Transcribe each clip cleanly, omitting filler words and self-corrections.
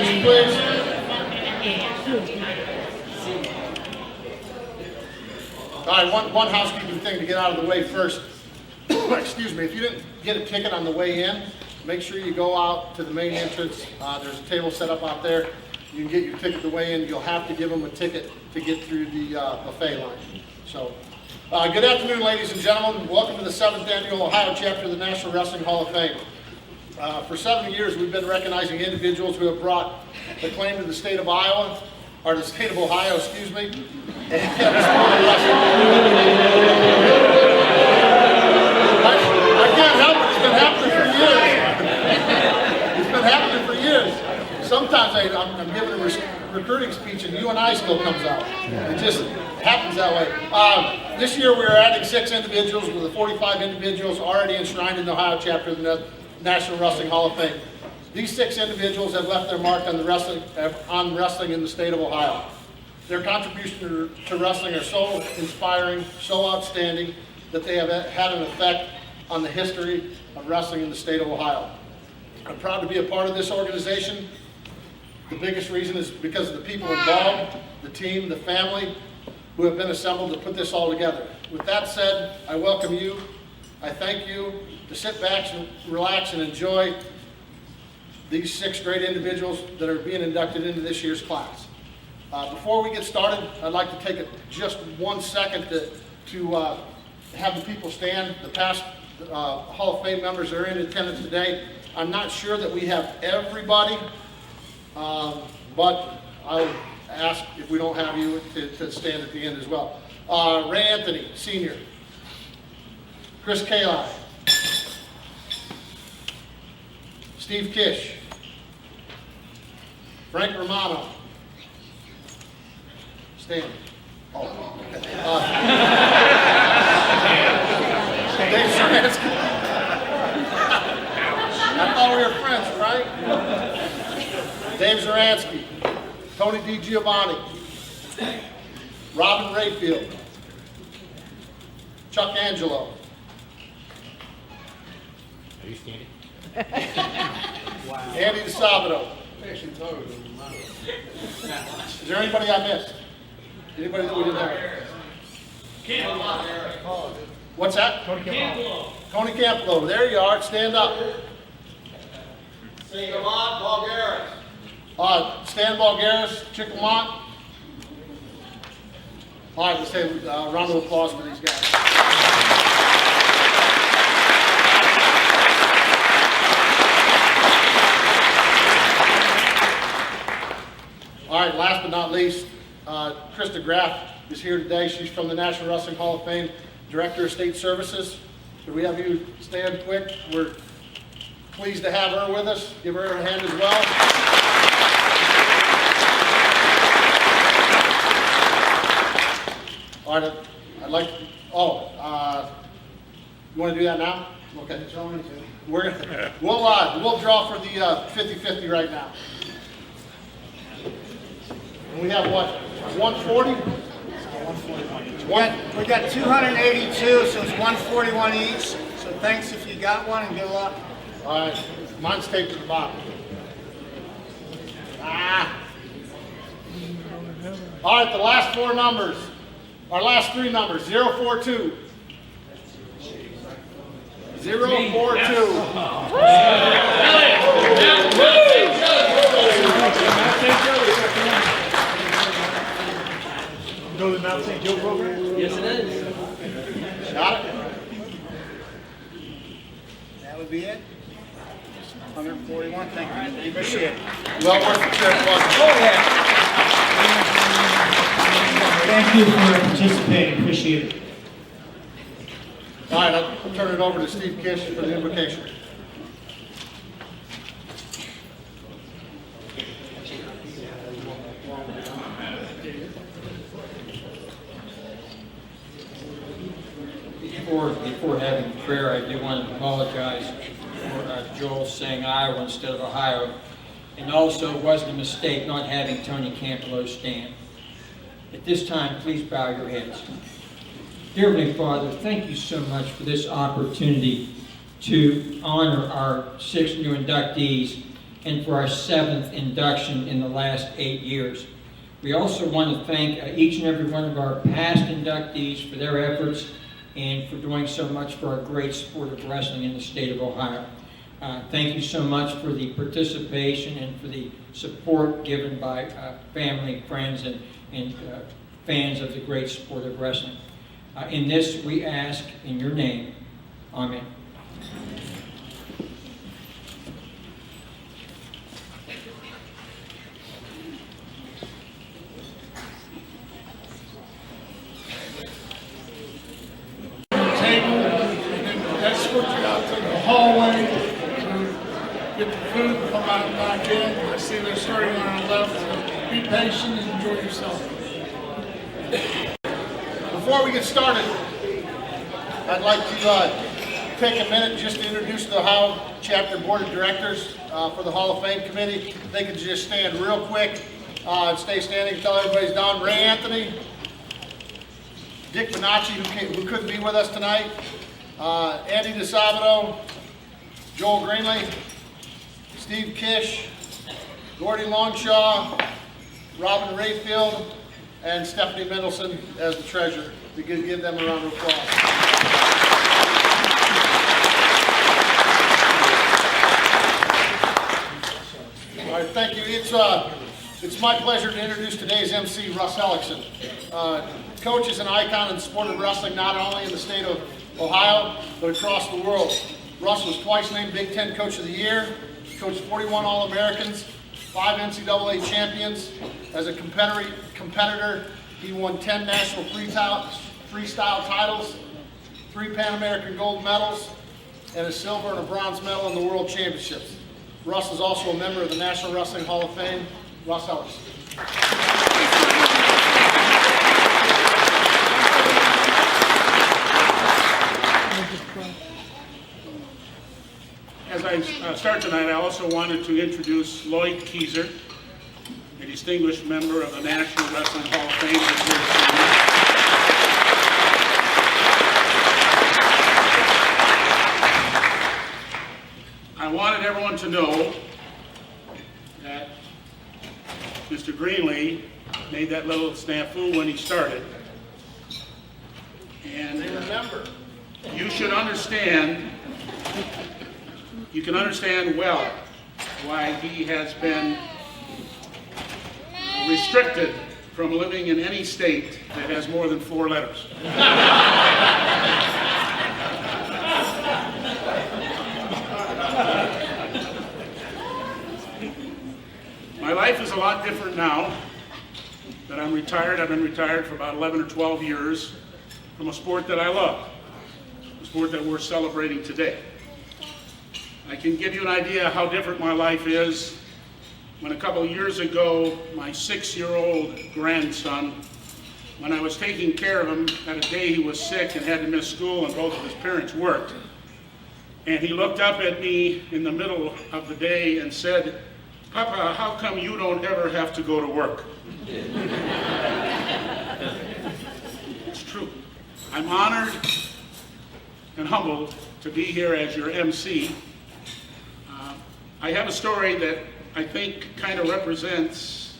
attention, please. All right, one housekeeping thing to get out of the way first. Excuse me, if you didn't get a ticket on the way in, make sure you go out to the main entrance. There's a table set up out there. You can get your ticket the way in. You'll have to give them a ticket to get through the buffet line. So, good afternoon, ladies and gentlemen. Welcome to the 7th Annual Ohio Chapter of the National Wrestling Hall of Fame. For 7 years, we've been recognizing individuals who have brought acclaim to the state of Iowa, or the state of Ohio, excuse me, and kept the sport of wrestling. I can't help it. It's been happening for years. It's been happening for years. Sometimes I'm giving a recruiting speech and UNI still comes out. It just happens that way. This year we are adding 6 individuals with the 45 individuals already enshrined in the Ohio chapter of the National Wrestling Hall of Fame. These 6 individuals have left their mark on wrestling in the state of Ohio. Their contributions to wrestling are so inspiring, so outstanding, that they have had an effect on the history of wrestling in the state of Ohio. I'm proud to be a part of this organization. The biggest reason is because of the people involved, the team, the family, who have been assembled to put this all together. With that said, I welcome you. I thank you to sit back and relax and enjoy these 6 great individuals that are being inducted into this year's class. Before we get started, I'd like to take just 1 second to have the people stand. The past Hall of Fame members are in attendance today. I'm not sure that we have everybody, but I'll ask if we don't have you to stand at the end as well. Ray Anthony, Sr., Chris Kali, Steve Kish, Frank Romano, Stan. Oh, okay. Dave Saransky. I thought we were friends, right? Dave Zaransky, Tony DiGiovanni, Robin Rayfield, Chuck Angelo. Are you standing? Wow. Andy DeSabato. Is there anybody I missed? Anybody that we didn't have? What's that? Tony Campbell. Tony Campbell. There you are. Stand up. Lamont Bulgaris. Stan Bulgaris, Chickamauga. All right, let's say a round of applause for these guys. All right, last but not least, Krista Graff is here today. She's from the National Wrestling Hall of Fame, Director of State Services. Could we have you stand quick? We're pleased to have her with us. Give her a hand as well. All right, I'd like to, you want to do that now? Okay. We'll draw for the 50-50 right now. And we have what, 140? We got 282, so it's 141 each. So thanks if you got one, and good luck. All right, mine's taped to the bottom. All right, the last 4 numbers, our last 3 numbers, 042. 042. Go to the Mount St. Joe program? Yes, it is. Got it? That would be it. 141, thank you. Appreciate it. Well worth the trip. Thank you for participating, appreciate it. All right, I'll turn it over to Steve Kish for the invocation. Before having prayer, I do want to apologize for Joel saying Iowa instead of Ohio. And also, it wasn't a mistake not having Tony Campbell stand. At this time, please bow your heads. Dear Heavenly Father, thank you so much for this opportunity to honor our 6 new inductees and for our 7th induction in the last 8 years. We also want to thank each and every one of our past inductees for their efforts and for doing so much for our great sport of wrestling in the state of Ohio. Thank you so much for the participation and for the support given by family, friends, and fans of the great sport of wrestling. In this, we ask in your name, amen. Escort you out to the hallway to get the food, come out back in. I see they're starting on our left. So be patient and enjoy yourself. Before we get started, I'd like to take a minute just to introduce the Ohio Chapter Board of Directors for the Hall of Fame Committee. If they could just stand real quick and stay standing until everybody's done. Ray Anthony, Dick Bonacci, who couldn't be with us tonight, Andy DeSabato, Joel Greenlee, Steve Kish, Gordy Longshaw, Robin Rayfield, and Stephanie Mendelson as the treasurer. We could give them a round of applause. All right, thank you. It's my pleasure to introduce today's MC, Russ Hellickson. Coach is an icon in the sport of wrestling, not only in the state of Ohio, but across the world. Russ was twice named Big Ten Coach of the Year, coached 41 All-Americans, 5 NCAA champions. As a competitor, he won 10 national freestyle titles, 3 Pan American gold medals, and a silver and a bronze medal in the World Championships. Russ is also a member of the National Wrestling Hall of Fame. Russ Hellickson. As I start tonight, I also wanted to introduce Lloyd Keyser, a distinguished member of the National Wrestling Hall of Fame. I wanted everyone to know that Mr. Greenlee made that little snafu when he started. And Remember, you should understand, you can understand well why he has been restricted from living in any state that has more than 4 letters. My life is a lot different now that I'm retired. I've been retired for about 11 or 12 years from a sport that I love, a sport that we're celebrating today. I can give you an idea how different my life is when a couple of years ago, my 6-year-old grandson, when I was taking care of him, that a day he was sick and had to miss school and both of his parents worked. And he looked up at me in the middle of the day and said, "Papa, how come you don't ever have to go to work?" It's true. I'm honored and humbled to be here as your MC. I have a story that I think kind of represents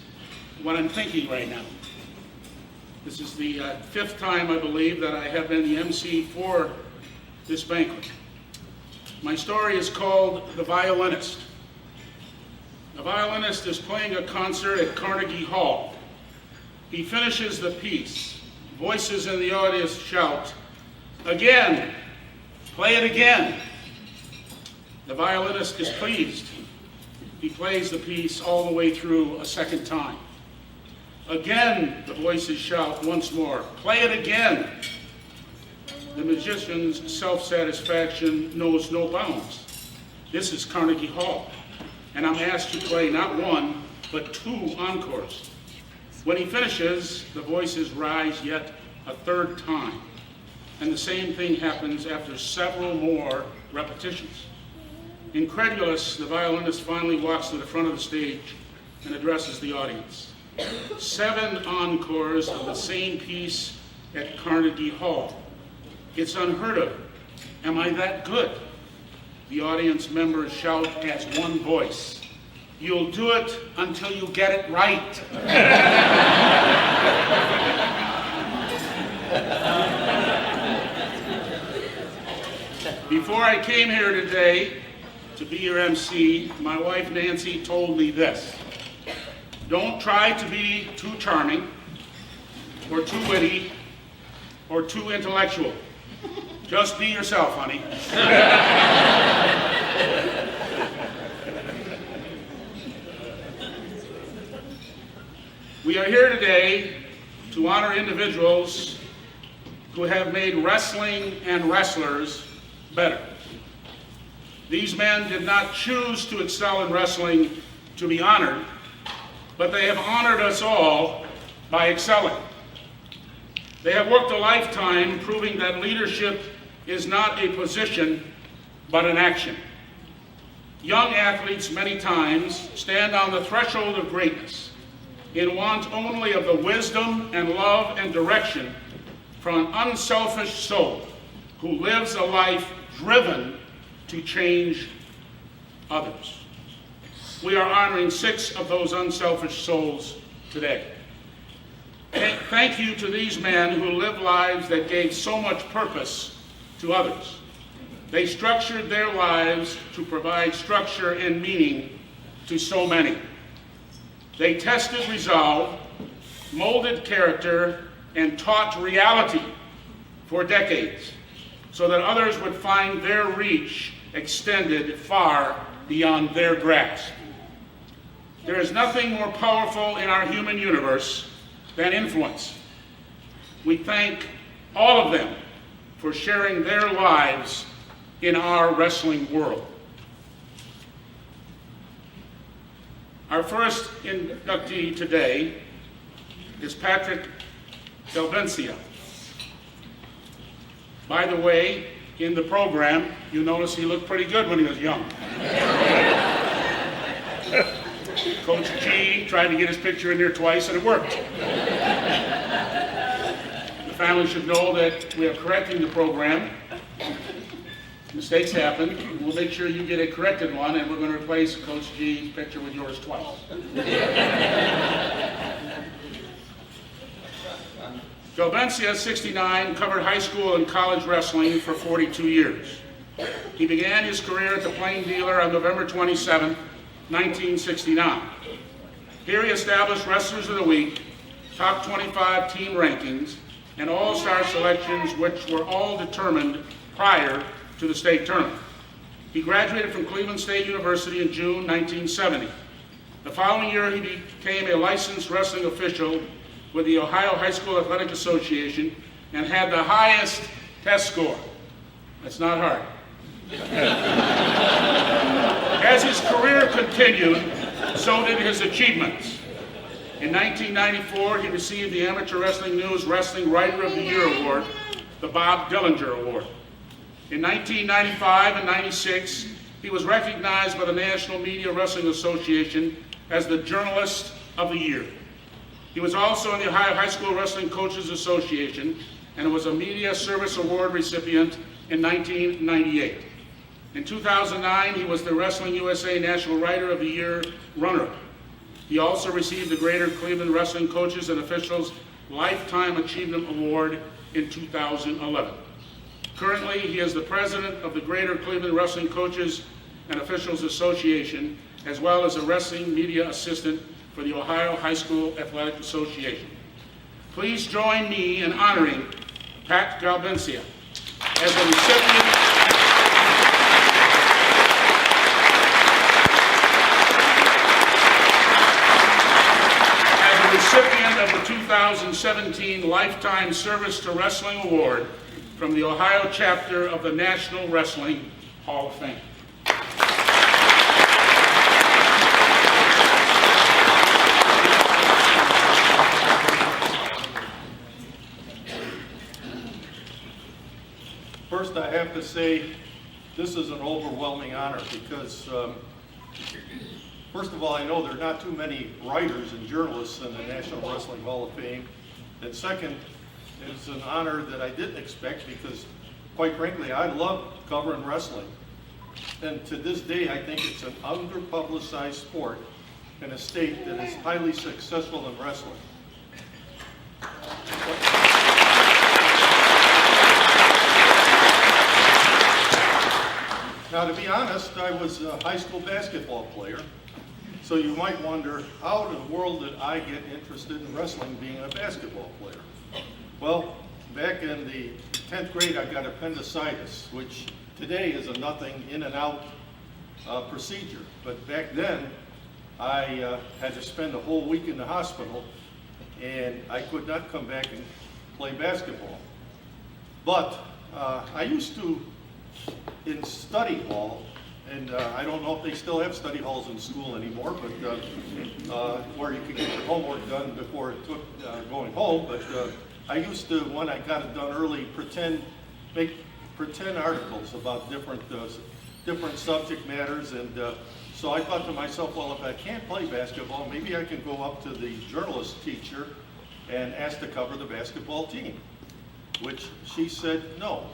what I'm thinking right now. This is the 5th time, I believe, that I have been the MC for this banquet. My story is called The Violinist. The violinist is playing a concert at Carnegie Hall. He finishes the piece. Voices in the audience shout, "Again! Play it again!" The violinist is pleased. He plays the piece all the way through a second time. Again, the voices shout once more, "Play it again!" The musician's self-satisfaction knows no bounds. This is Carnegie Hall, and I'm asked to play not 1, but 2 encores. When he finishes, the voices rise yet a 3rd time, and the same thing happens after several more repetitions. Incredulous, the violinist finally walks to the front of the stage and addresses the audience. 7 encores of the same piece at Carnegie Hall. It's unheard of. Am I that good? The audience members shout as one voice, You'll do it until you get it right. Before I came here today to be your MC, my wife Nancy told me this: don't try to be too charming, or too witty, or too intellectual. Just be yourself, honey. We are here today to honor individuals who have made wrestling and wrestlers better. These men did not choose to excel in wrestling to be honored, but they have honored us all by excelling. They have worked a lifetime proving that leadership is not a position, but an action. Young athletes many times stand on the threshold of greatness in want only of the wisdom and love and direction from an unselfish soul who lives a life driven to change others. We are honoring 6 of those unselfish souls today. Thank you to these men who live lives that gave so much purpose to others. They structured their lives to provide structure and meaning to so many. They tested resolve, molded character, and taught reality for decades so that others would find their reach extended far beyond their grasp. There is nothing more powerful in our human universe than influence. We thank all of them for sharing their lives in our wrestling world. Our first inductee today is Patrick Galbincea. By the way, in the program, you notice he looked pretty good when he was young. Coach G tried to get his picture in there twice and it worked. The family should know that we are correcting the program. Mistakes happen. We'll make sure you get a corrected one, and we're going to replace Coach G's picture with yours twice. Galbincea, 69, covered high school and college wrestling for 42 years. He began his career at the Plain Dealer on November 27, 1969. Here he established Wrestlers of the Week, top 25 team rankings, and all-star selections, which were all determined prior to the state tournament. He graduated from Cleveland State University in June 1970. The following year, he became a licensed wrestling official with the Ohio High School Athletic Association and had the highest test score. That's not hard. As his career continued, so did his achievements. In 1994, he received the Amateur Wrestling News Wrestling Writer of the Year Award, the Bob Dillinger Award. In 1995 and 96, he was recognized by the National Media Wrestling Association as the Journalist of the Year. He was also in the Ohio High School Wrestling Coaches Association and was a Media Service Award recipient in 1998. In 2009, he was the Wrestling USA National Writer of the Year runner-up. He also received the Greater Cleveland Wrestling Coaches and Officials Lifetime Achievement Award in 2011. Currently, he is the president of the Greater Cleveland Wrestling Coaches and Officials Association, as well as a wrestling media assistant for the Ohio High School Athletic Association. Please join me in honoring Pat Galbincea as a recipient of the 2017 Lifetime Service to Wrestling Award from the Ohio chapter of the National Wrestling Hall of Fame. First, I have to say this is an overwhelming honor because, first of all, I know there are not too many writers and journalists in the National Wrestling Hall of Fame. And second, it's an honor that I didn't expect because, quite frankly, I love covering wrestling. And to this day, I think it's an underpublicized sport in a state that is highly successful in wrestling. Now, to be honest, I was a high school basketball player, so you might wonder, how in the world did I get interested in wrestling being a basketball player? Well, back in the 10th grade, I got appendicitis, which today is a nothing in and out procedure. But back then, I had to spend a whole week in the hospital, and I could not come back and play basketball. But I used to, in study hall, and I don't know if they still have study halls in school anymore, but where you could get your homework done before it took going home. But I used to, when I got it done early, make pretend articles about different subject matters. And so I thought to myself, well, if I can't play basketball, maybe I can go up to the journalist teacher and ask to cover the basketball team, which she said no,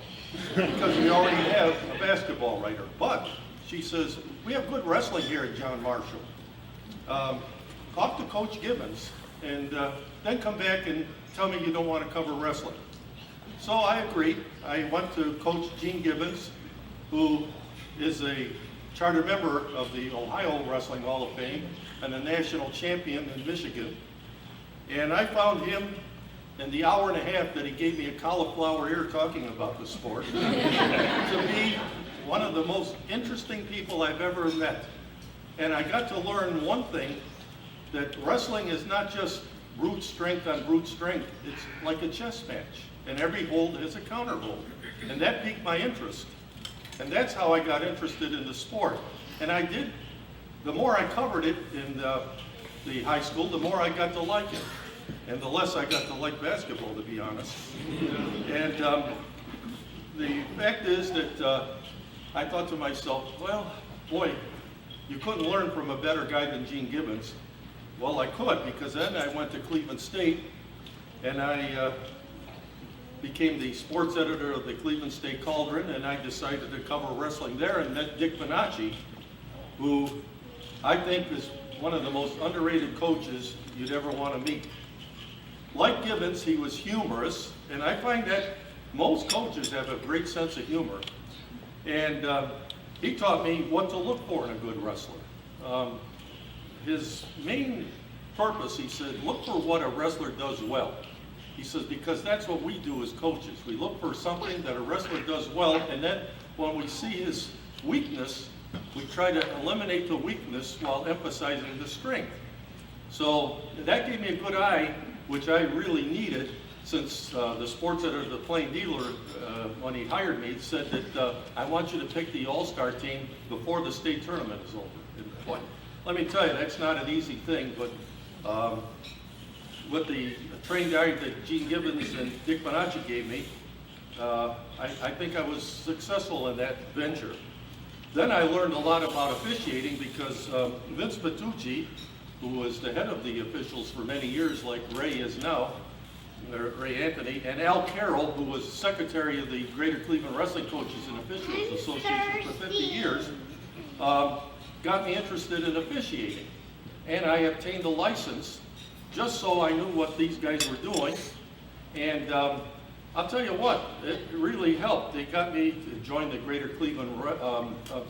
because we already have a basketball writer. But she says, we have good wrestling here at John Marshall. Talk to Coach Gibbons and then come back and tell me you don't want to cover wrestling. So I agreed. I went to Coach Gene Gibbons, who is a charter member of the Ohio Wrestling Hall of Fame and a national champion in Michigan. And I found him in the hour and a half that he gave me a cauliflower ear talking about the sport to be one of the most interesting people I've ever met. And I got to learn one thing, that wrestling is not just brute strength on brute strength. It's like a chess match, and every hold is a counter hold. And that piqued my interest. And that's how I got interested in the sport. And I did, the more I covered it in the high school, the more I got to like it. And the less I got to like basketball, to be honest. And the fact is that I thought to myself, well, boy, you couldn't learn from a better guy than Gene Gibbons. Well, I could, because then I went to Cleveland State, and I became the sports editor of the Cleveland State Cauldron, and I decided to cover wrestling there, and met Dick Bonacci, who I think is one of the most underrated coaches you'd ever want to meet. Like Gibbons, he was humorous, and I find that most coaches have a great sense of humor. And he taught me what to look for in a good wrestler. His main purpose, he said, look for what a wrestler does well. He says, because that's what we do as coaches. We look for something that a wrestler does well, and then when we see his weakness, we try to eliminate the weakness while emphasizing the strength. So that gave me a good eye, which I really needed, since the sports editor, the Plain Dealer, when he hired me, said that I want you to pick the all-star team before the state tournament is over. And let me tell you, that's not an easy thing, but with the trained eye that Gene Gibbons and Dick Bonacci gave me, I think I was successful in that venture. Then I learned a lot about officiating because Vince Bertucci, who was the head of the officials for many years, like Ray is now, Ray Anthony, and Al Carroll, who was secretary of the Greater Cleveland Wrestling Coaches and Officials Association for 50 years, got me interested in officiating. And I obtained a license just so I knew what these guys were doing. And I'll tell you what, it really helped. They got me to join the Greater Cleveland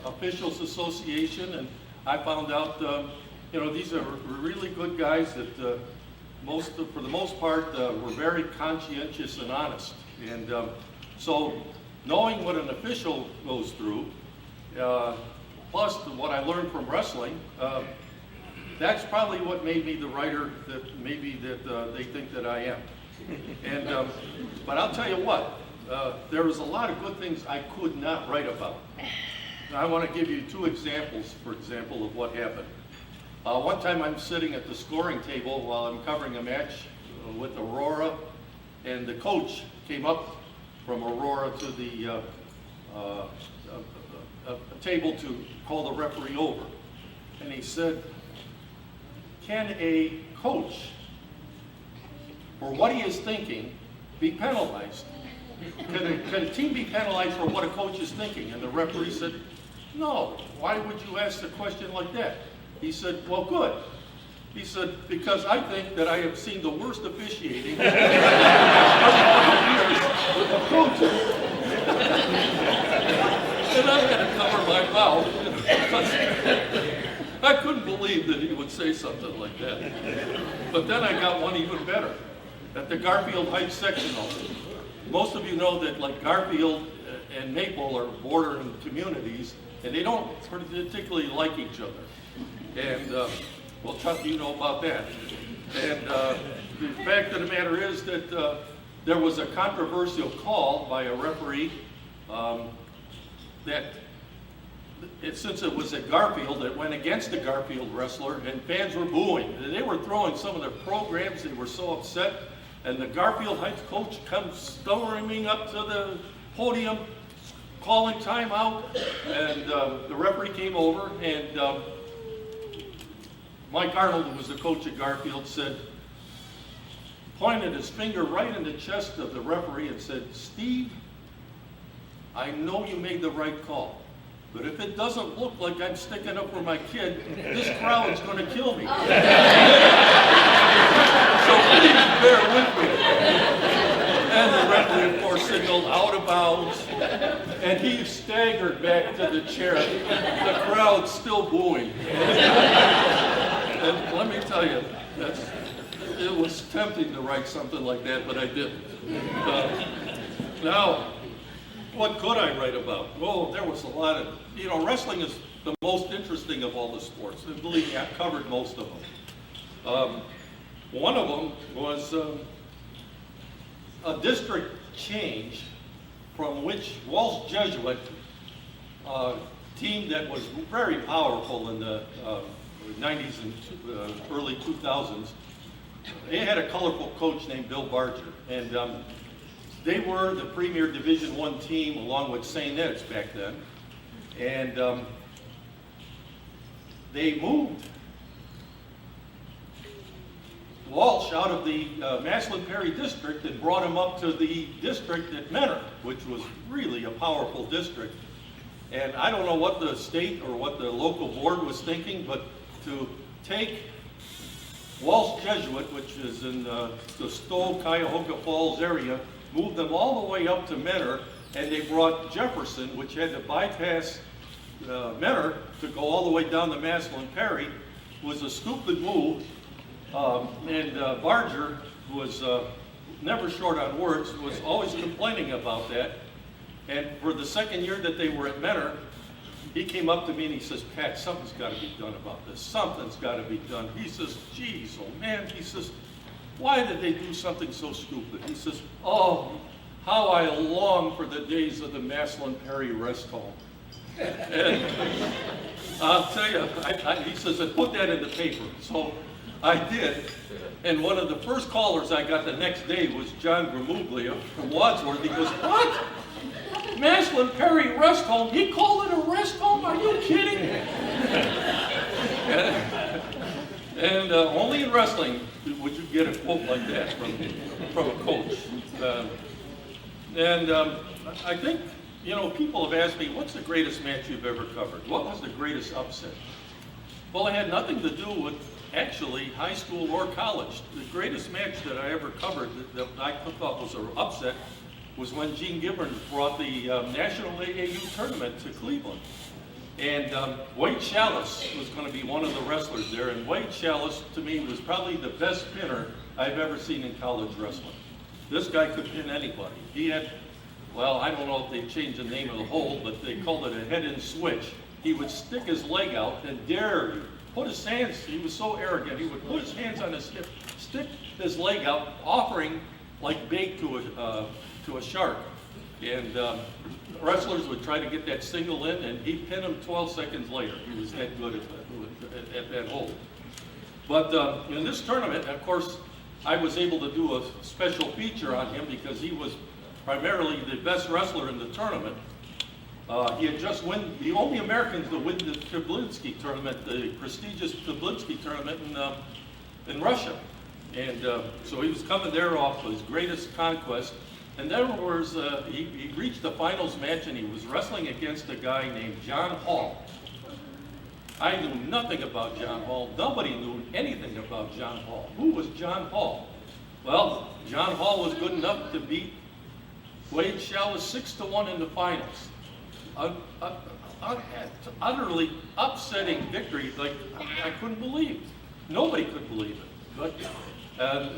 Officials Association, and I found out, these are really good guys that for the most part, were very conscientious and honest. And so knowing what an official goes through, plus what I learned from wrestling, that's probably what made me the writer that they think that I am. And but I'll tell you what, there was a lot of good things I could not write about. Now, I want to give you two examples, for example, of what happened. One time I'm sitting at the scoring table while I'm covering a match with Aurora, and the coach came up from Aurora to the table to call the referee over. And he said, can a coach, for what he is thinking, be penalized? Can a team be penalized for what a coach is thinking? And the referee said, no. Why would you ask a question like that? He said, well, good, He said, because I think that I have seen the worst officiating in 35 years of coaching. And I had to cover my mouth. I couldn't believe that he would say something like that. But then I got one even better. At the Garfield Heights sectional. Most of you know that like Garfield and Maple are bordering communities, and they don't particularly like each other. And well, Chuck, you know about that. And the fact of the matter is that there was a controversial call by a referee that since it was at Garfield, it went against the Garfield wrestler, and fans were booing. And they were throwing some of their programs. They were so upset. And the Garfield Heights coach comes storming up to the podium, calling timeout. And the referee came over, and Mike Arnold, who was the coach at Garfield, pointed his finger right in the chest of the referee and said, "Steve, I know you made the right call. But if it doesn't look like I'm sticking up for my kid, this crowd's going to kill me." So please bear with me. And the referee, of course, signaled out of bounds, and he staggered back to the chair. The crowd's still booing. And let me tell you, it was tempting to write something like that, but I didn't. Now, what could I write about? Well, there was a lot of, wrestling is the most interesting of all the sports. And believe me, I've covered most of them. One of them was a district change from which Walsh Jesuit, team that was very powerful in the 90s and early 2000s, they had a colorful coach named Bill Barger. And they were the premier Division I team along with St. Ed's back then. And they moved Walsh out of the Maslin Perry district and brought him up to the district at Menor, which was really a powerful district. And I don't know what the state or what the local board was thinking, but to take Walsh Jesuit, which is in the Stowe, Cuyahoga Falls area, moved them all the way up to Menor, and they brought Jefferson, which had to bypass Menor to go all the way down to Maslin Perry. Was a stupid move. And Barger, who was never short on words, was always complaining about that. And for the second year that they were at Menor, he came up to me and he says, "Pat, something's got to be done about this. Something's got to be done." He says, "Geez, oh man," he says, "why did they do something so stupid?" He says, "Oh, how I long for the days of the Maslin Perry rest home." And I'll tell you, he says, "I put that in the paper." So I did, and one of the first callers I got the next day was John Gramuglia from Wadsworth. He goes, "What? Maslin Perry rest home? He called it a rest home? Are you kidding?" And only in wrestling would you get a quote like that from a coach. I think, people have asked me, what's the greatest match you've ever covered? What was the greatest upset? Well, it had nothing to do with actually high school or college. The greatest match that I ever covered that I thought was an upset was when Gene Gibbons brought the National AAU tournament to Cleveland. And Wade Chalice was going to be one of the wrestlers there, and Wade Chalice, to me, was probably the best pinner I've ever seen in college wrestling. This guy could pin anybody. He had, well, I don't know if they changed the name of the hold, but they called it a head-in switch. He would stick his leg out and dare you. Put his hands, he was so arrogant, he would put his hands on his hip, stick his leg out, offering like bait to a shark. And wrestlers would try to get that single in, and he'd pin him 12 seconds later. He was that good at that hold. But in this tournament, of course, I was able to do a special feature on him because he was primarily the best wrestler in the tournament. He had just won, the only Americans to win the Treblinski tournament, the prestigious Treblinski tournament in Russia. And so he was coming there off his greatest conquest. And then he reached the finals match and he was wrestling against a guy named John Hall. I knew nothing about John Hall. Nobody knew anything about John Hall. Who was John Hall? Well, John Hall was good enough to beat Wade Shallis 6-1 in the finals. Utterly upsetting victory, like I couldn't believe. Nobody could believe it. But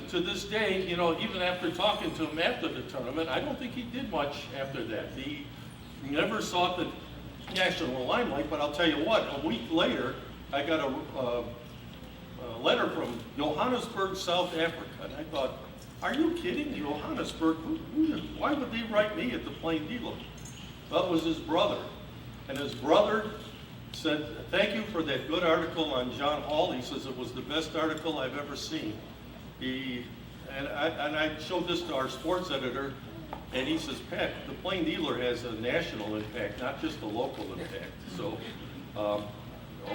to this day, you know, even after talking to him after the tournament, I don't think he did much after that. He never sought the national limelight, but I'll tell you what, a week later, I got a letter from Johannesburg, South Africa, and I thought, are you kidding? Johannesburg? Why would they write me at the Plain Dealer? Well, it was his brother. And his brother said, thank you for that good article on John Hall. He says it was the best article I've ever seen. I showed this to our sports editor, and he says, Pat, the Plain Dealer has a national impact, not just a local impact. So, well,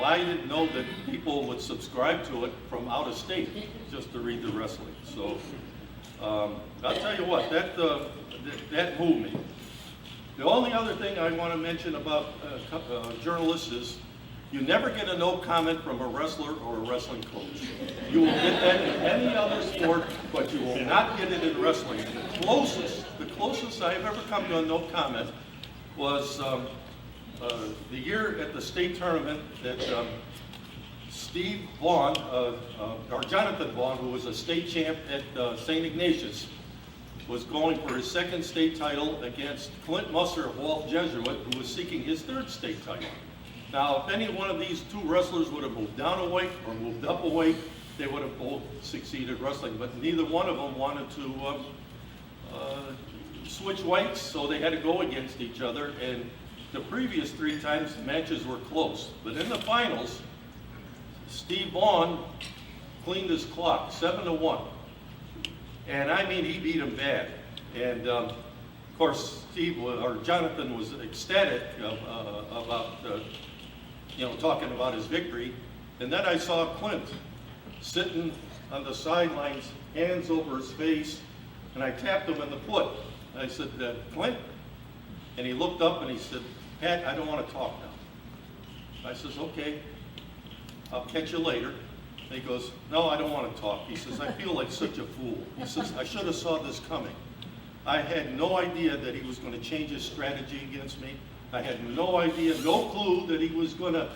I didn't know that people would subscribe to it from out of state just to read the wrestling. So, I'll tell you what, that moved me. The only other thing I want to mention about journalists is you never get a no comment from a wrestler or a wrestling coach. You will get that in any other sport, but you will not get it in wrestling. The closest I've ever come to a no comment was the year at the state tournament that Steve Vaughn, or Jonathan Vaughn, who was a state champ at St. Ignatius, was going for his second state title against Clint Musser of Walt Jesuit, who was seeking his third state title. Now, if any one of these two wrestlers would have moved down a weight or moved up a weight, they would have both succeeded wrestling, but neither one of them wanted to switch weights, so they had to go against each other, and the previous 3 times the matches were close. But in the finals, Steve Vaughn cleaned his clock, 7-1. And I mean, he beat him bad. And of course, Jonathan was ecstatic about, talking about his victory. And then I saw Clint sitting on the sidelines, hands over his face, and I tapped him in the foot. I said, Clint? And he looked up and he said, Pat, I don't want to talk now. I says, okay, I'll catch you later. And he goes, no, I don't want to talk. He says, I feel like such a fool. He says, I should have saw this coming. I had no idea that he was going to change his strategy against me. I had no idea, no clue that he was going to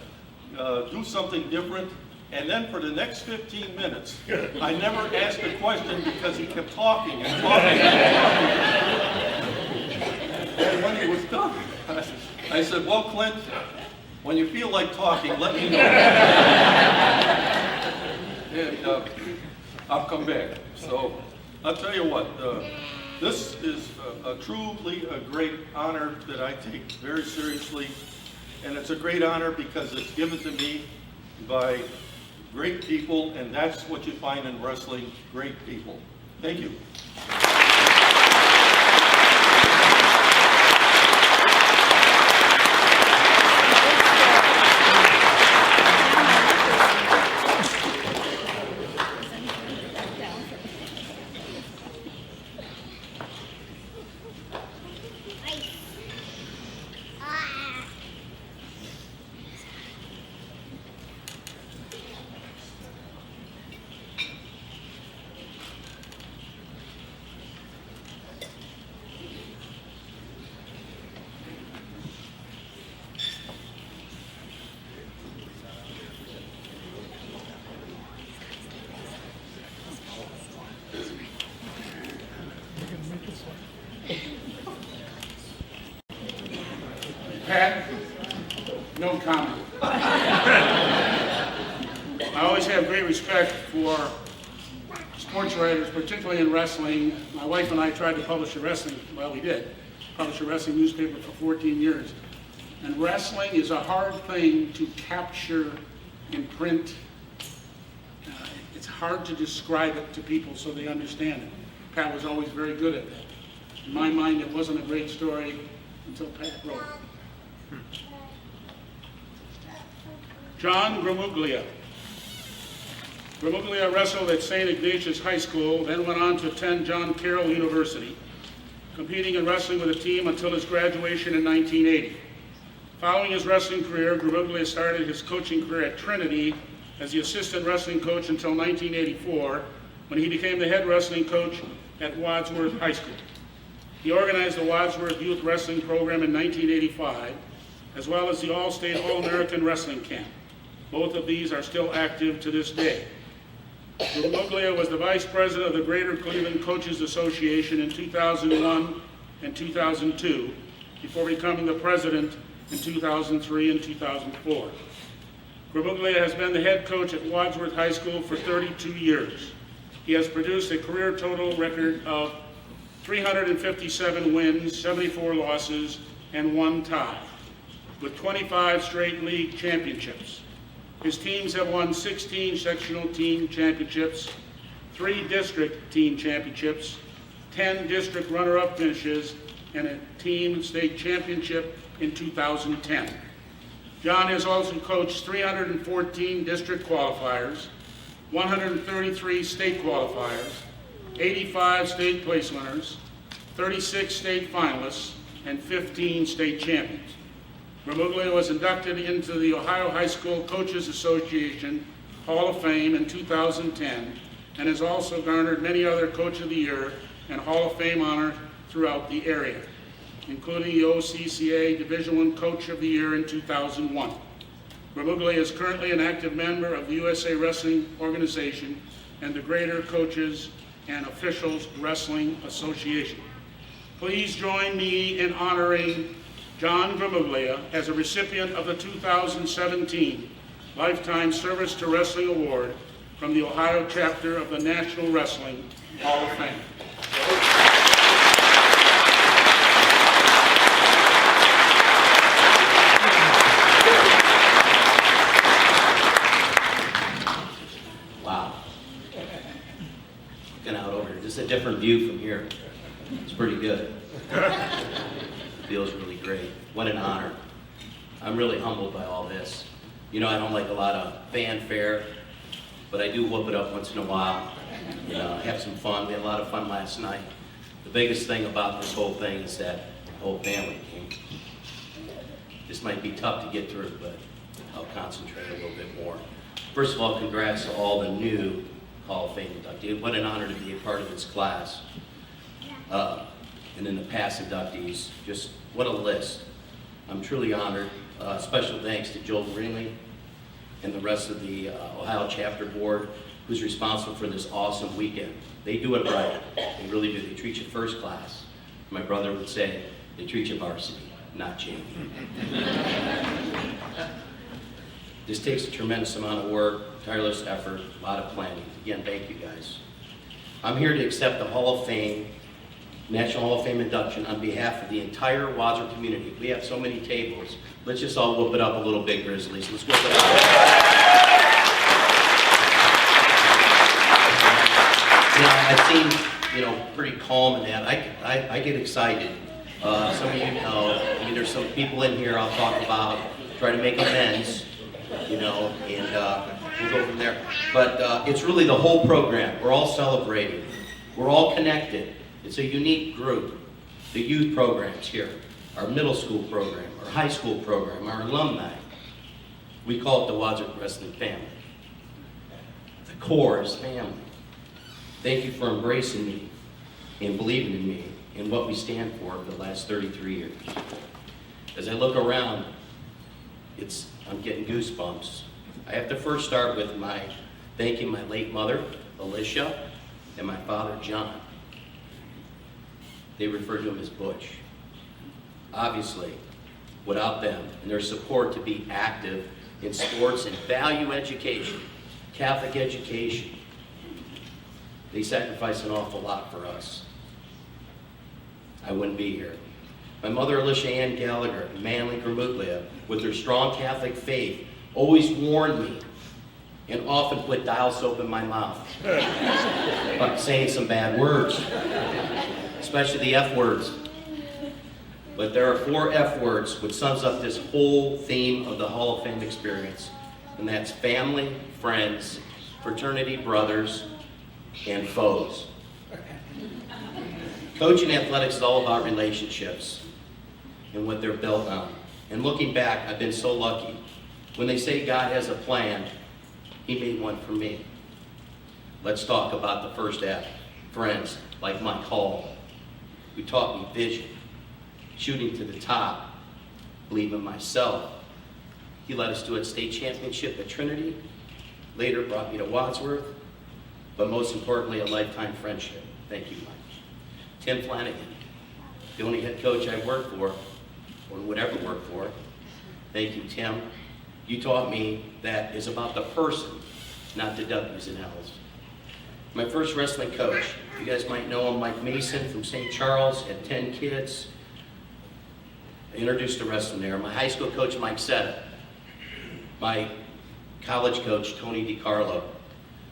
do something different. And then for the next 15 minutes, I never asked a question because he kept talking and talking and talking. And when he was done, I said, well, Clint, when you feel like talking, let me know. And I'll come back. So I'll tell you what, this is truly a great honor that I take very seriously. And it's a great honor because it's given to me by great people, and that's what you find in wrestling, great people. Thank you. Pat, no comment. I always have great respect for sports writers, particularly in wrestling. My wife and I tried to publish a wrestling, well, we did, publish a wrestling newspaper for 14 years. And wrestling is a hard thing to capture in print. It's hard to describe it to people so they understand it. Pat was always very good at that. In my mind, it wasn't a great story until Pat wrote it. John Gramuglia. Gramuglia wrestled at St. Ignatius High School, then went on to attend John Carroll University, competing in wrestling with a team until his graduation in 1980. Following his wrestling career, Gramuglia started his coaching career at Trinity as the assistant wrestling coach until 1984, when he became the head wrestling coach at Wadsworth High School. He organized the Wadsworth Youth Wrestling Program in 1985, as well as the All-State All-American Wrestling Camp. Both of these are still active to this day. Gramuglia was the vice president of the Greater Cleveland Coaches Association in 2001 and 2002, before becoming the president in 2003 and 2004. Gramuglia has been the head coach at Wadsworth High School for 32 years. He has produced a career total record of 357 wins, 74 losses, and 1 tie, with 25 straight league championships. His teams have won 16 sectional team championships, 3 district team championships, 10 district runner-up finishes, and a team state championship in 2010. John has also coached 314 district qualifiers, 133 state qualifiers, 85 state place winners, 36 state finalists, and 15 state champions. Gramuglia was inducted into the Ohio High School Coaches Association Hall of Fame in 2010, and has also garnered many other Coach of the Year and Hall of Fame honors throughout the area, including the OCCA Division I Coach of the Year in 2001. Gramuglia is currently an active member of the USA Wrestling Organization and the Greater Coaches and Officials Wrestling Association. Please join me in honoring John Gramuglia as a recipient of the 2017 Lifetime Service to Wrestling Award from the Ohio chapter of the National Wrestling Hall of Fame. Wow. Looking out over here, just a different view from here. It's pretty good. Feels really great. What an honor. I'm really humbled by all this. You know, I don't like a lot of fanfare, but I do whoop it up once in a while. You know, have some fun. We had a lot of fun last night. The biggest thing about this whole thing is that the whole family came. This might be tough to get through, but I'll concentrate a little bit more. First of all, congrats to all the new Hall of Fame inductees. What an honor to be a part of this class. And then the past inductees, just what a list. I'm truly honored. Special thanks to Joel Greenlee and the rest of the Ohio chapter board who's responsible for this awesome weekend. They do it right. They really do. They treat you first class. My brother would say, they treat you varsity, not JV. This takes a tremendous amount of work, tireless effort, a lot of planning. Again, thank you guys. I'm here to accept the Hall of Fame, National Hall of Fame induction on behalf of the entire Wadsworth community. We have so many tables. Let's just all whoop it up a little bit, Grizzlies. Let's whoop it up. I seem, pretty calm in that. I get excited. Some of you know, there's some people in here I'll talk about, try to make amends, and we'll go from there. But it's really the whole program. We're all celebrating. We're all connected. It's a unique group. The youth programs here, our middle school program, our high school program, our alumni. We call it the Wadsworth Wrestling family. The core is family. Thank you for embracing me and believing in me and what we stand for the last 33 years. As I look around, I'm getting goosebumps. I have to first start with thanking my late mother, Alicia, and my father, John. They refer to him as Butch. Obviously, without them and their support to be active in sports and value education, Catholic education, they sacrificed an awful lot for us. I wouldn't be here. My mother, Alicia Ann Gallagher, Manly Gramuglia, with their strong Catholic faith, always warned me and often put dial soap in my mouth about saying some bad words, especially the F words. But there are 4 F words which sums up this whole theme of the Hall of Fame experience, and that's family, friends, fraternity, brothers, and foes. Coaching athletics is all about relationships and what they're built on. And looking back, I've been so lucky. When they say God has a plan, he made one for me. Let's talk about the first F. Friends like Mike Hall, who taught me vision, shooting to the top, believe in myself. He led us to a state championship at Trinity, later brought me to Wadsworth, but most importantly, a lifetime friendship. Thank you, Mike. Tim Flanagan, the only head coach I worked for, or would ever work for. Thank you, Tim. You taught me that it's about the person, not the W's and L's. My first wrestling coach, you guys might know him, Mike Mason from St. Charles, had 10 kids. I introduced to wrestling there. My high school coach, Mike Setta. My college coach, Tony DiCarlo.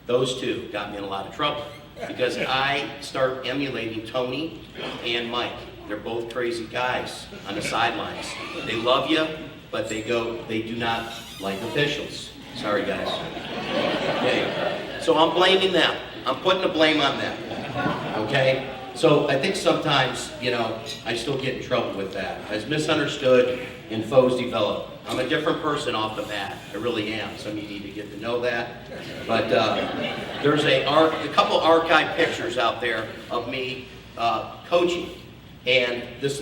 Those two got me in a lot of trouble because I start emulating Tony and Mike. They're both crazy guys on the sidelines. They love you, but they do not like officials. Sorry, guys. Okay. So I'm blaming them. I'm putting the blame on them. Okay? So I think sometimes, I still get in trouble with that. I was misunderstood and foes develop. I'm a different person off the bat. I really am. Some of you need to get to know that. But there's a couple archive pictures out there of me coaching. And this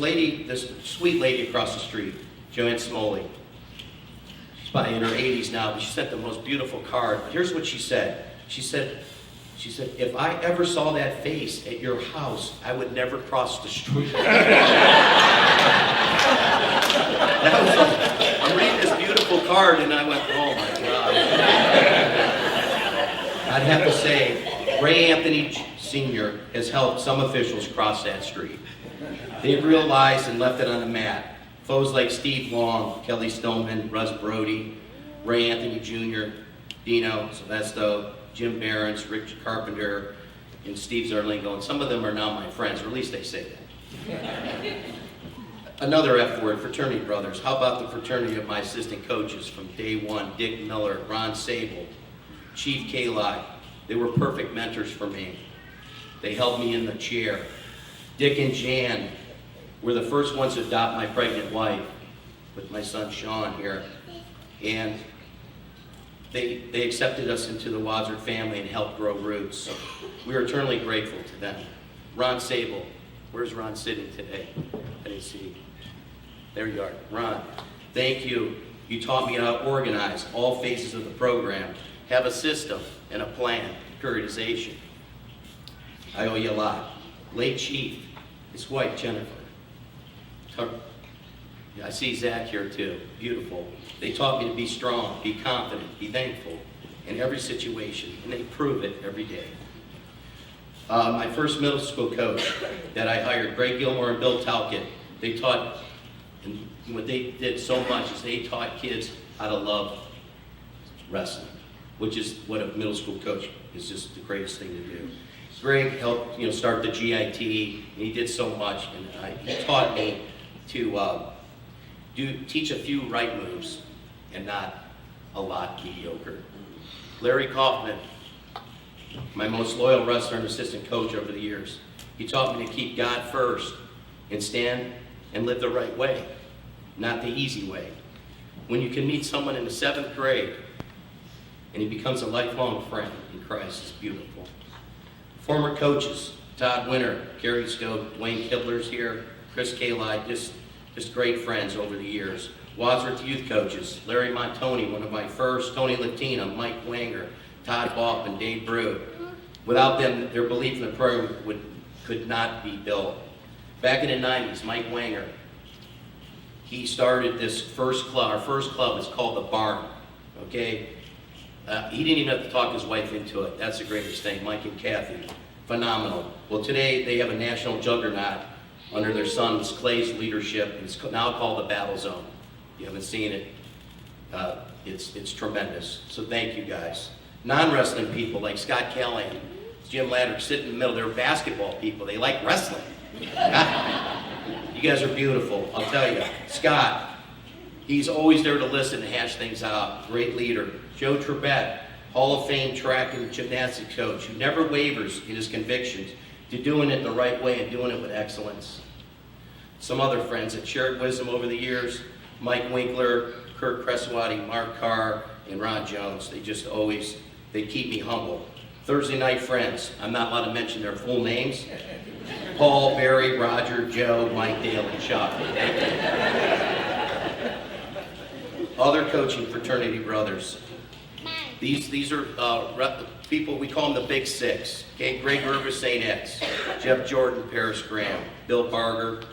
sweet lady across the street, Joanne Smoley, she's probably in her 80s now, but she sent the most beautiful card. Here's what she said. She said, if I ever saw that face at your house, I would never cross the street. That was like, I'm reading this beautiful card and I went, oh my God. I'd have to say, Ray Anthony Sr. has helped some officials cross that street. They've realized and left it on the mat. Foes like Steve Long, Kelly Stoneman, Russ Brody, Ray Anthony Jr., Dino Silvesto, Jim Behrens, Rich Carpenter, and Steve Zarlingo, and some of them are now my friends, or at least they say that. Another F word, fraternity brothers. How about the fraternity of my assistant coaches from day one, Dick Miller, Ron Sable, Chief Kali. They were perfect mentors for me. They held me in the chair. Dick and Jan were the first ones to adopt my pregnant wife with my son Sean here. And they accepted us into the Wadsworth family and helped grow roots. We are eternally grateful to them. Ron Sable, where's Ron sitting today? I didn't see. There you are, Ron. Thank you. You taught me how to organize all phases of the program, have a system and a plan, periodization. I owe you a lot. Late Chief, his wife Jennifer. I see Zach here too, beautiful. They taught me to be strong, be confident, be thankful in every situation, and they prove it every day. My first middle school coach that I hired, Greg Gilmore and Bill Talcott, they taught, and what they did so much is they taught kids how to love wrestling, which is what a middle school coach is just the greatest thing to do. Greg helped start the GIT, and he did so much, and he taught me to teach a few right moves and not a lot mediocre. Larry Kaufman, my most loyal wrestler and assistant coach over the years, he taught me to keep God first and stand and live the right way, not the easy way. When you can meet someone in the 7th grade and he becomes a lifelong friend in Christ, it's beautiful. Former coaches, Todd Winter, Gary Scope, Dwayne Kibler's here, Chris Kali, just great friends over the years. Wadsworth youth coaches, Larry Montoni, one of my first, Tony Latina, Mike Wanger, Todd Bopp, and Dave Brew. Without them, their belief in the program could not be built. Back in the 90s, Mike Wanger, he started this first club. Our first club is called The Barn, okay? He didn't even have to talk his wife into it. That's the greatest thing, Mike and Kathy, phenomenal. Well, today they have a national juggernaut under their son Clay's leadership. It's now called the Battle Zone. If you haven't seen it, it's tremendous. So thank you guys. Non-wrestling people like Scott Callahan, Jim Ladder, sit in the middle. They're basketball people. They like wrestling. You guys are beautiful, I'll tell you. Scott, he's always there to listen and hash things out. Great leader. Joe Trebet, Hall of Fame track and gymnastics coach, who never wavers in his convictions to doing it the right way and doing it with excellence. Some other friends that shared wisdom over the years, Mike Winkler, Kurt Creswati, Mark Carr, and Ron Jones. They just always They keep me humble. Thursday night friends, I'm not allowed to mention their full names. Paul, Barry, Roger, Joe, Mike, Dale, and Chuck. Other coaching fraternity brothers. These are people, we call them the Big Six. Okay, Greg Gerber, St. Ed's, Jeff Jordan, Paris Graham, Bill Barger,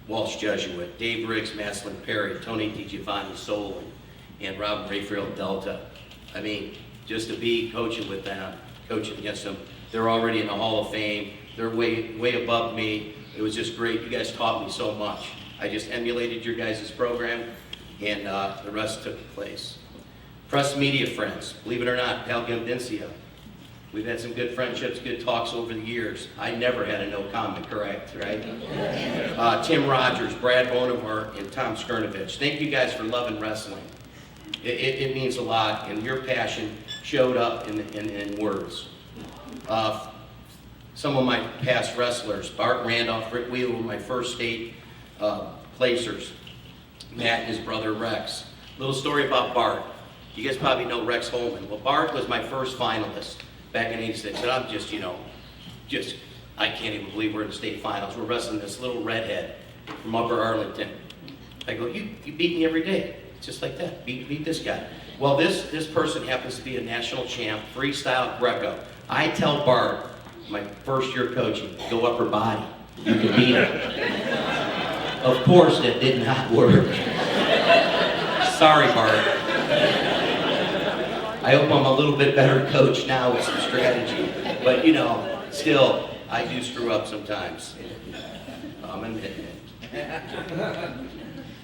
Walsh Jesuit, Dave Riggs, Maslin Perry, Tony DiGiovanni, Solon, and Rob Rayfield, Delta. I mean, just to be coaching with them, coaching against them, they're already in the Hall of Fame. They're way above me. It was just great. You guys taught me so much. I just emulated your guys' program, and the rest took place. Press media friends, believe it or not, Galbincea. We've had some good friendships, good talks over the years. I never had a no comment, correct, right? Tim Rogers, Brad Bonamart, and Tom Skurnovich. Thank you guys for loving wrestling. It means a lot, and your passion showed up in words. Some of my past wrestlers, Bart Randolph, Rick Wheeler were my first state placers. Matt and his brother Rex. Little story about Bart. You guys probably know Rex Holman. Well, Bart was my first finalist back in '86, and I'm just, I can't even believe we're in the state finals. We're wrestling this little redhead from Upper Arlington. I go, you beat me every day. Just like that, beat this guy. Well, this person happens to be a national champ, freestyle Greco. I tell Bart, my first year coaching, go upper body. You can beat him. Of course, that did not work. Sorry, Bart. I hope I'm a little bit better coach now with some strategy. But still, I do screw up sometimes. I'm admitting it.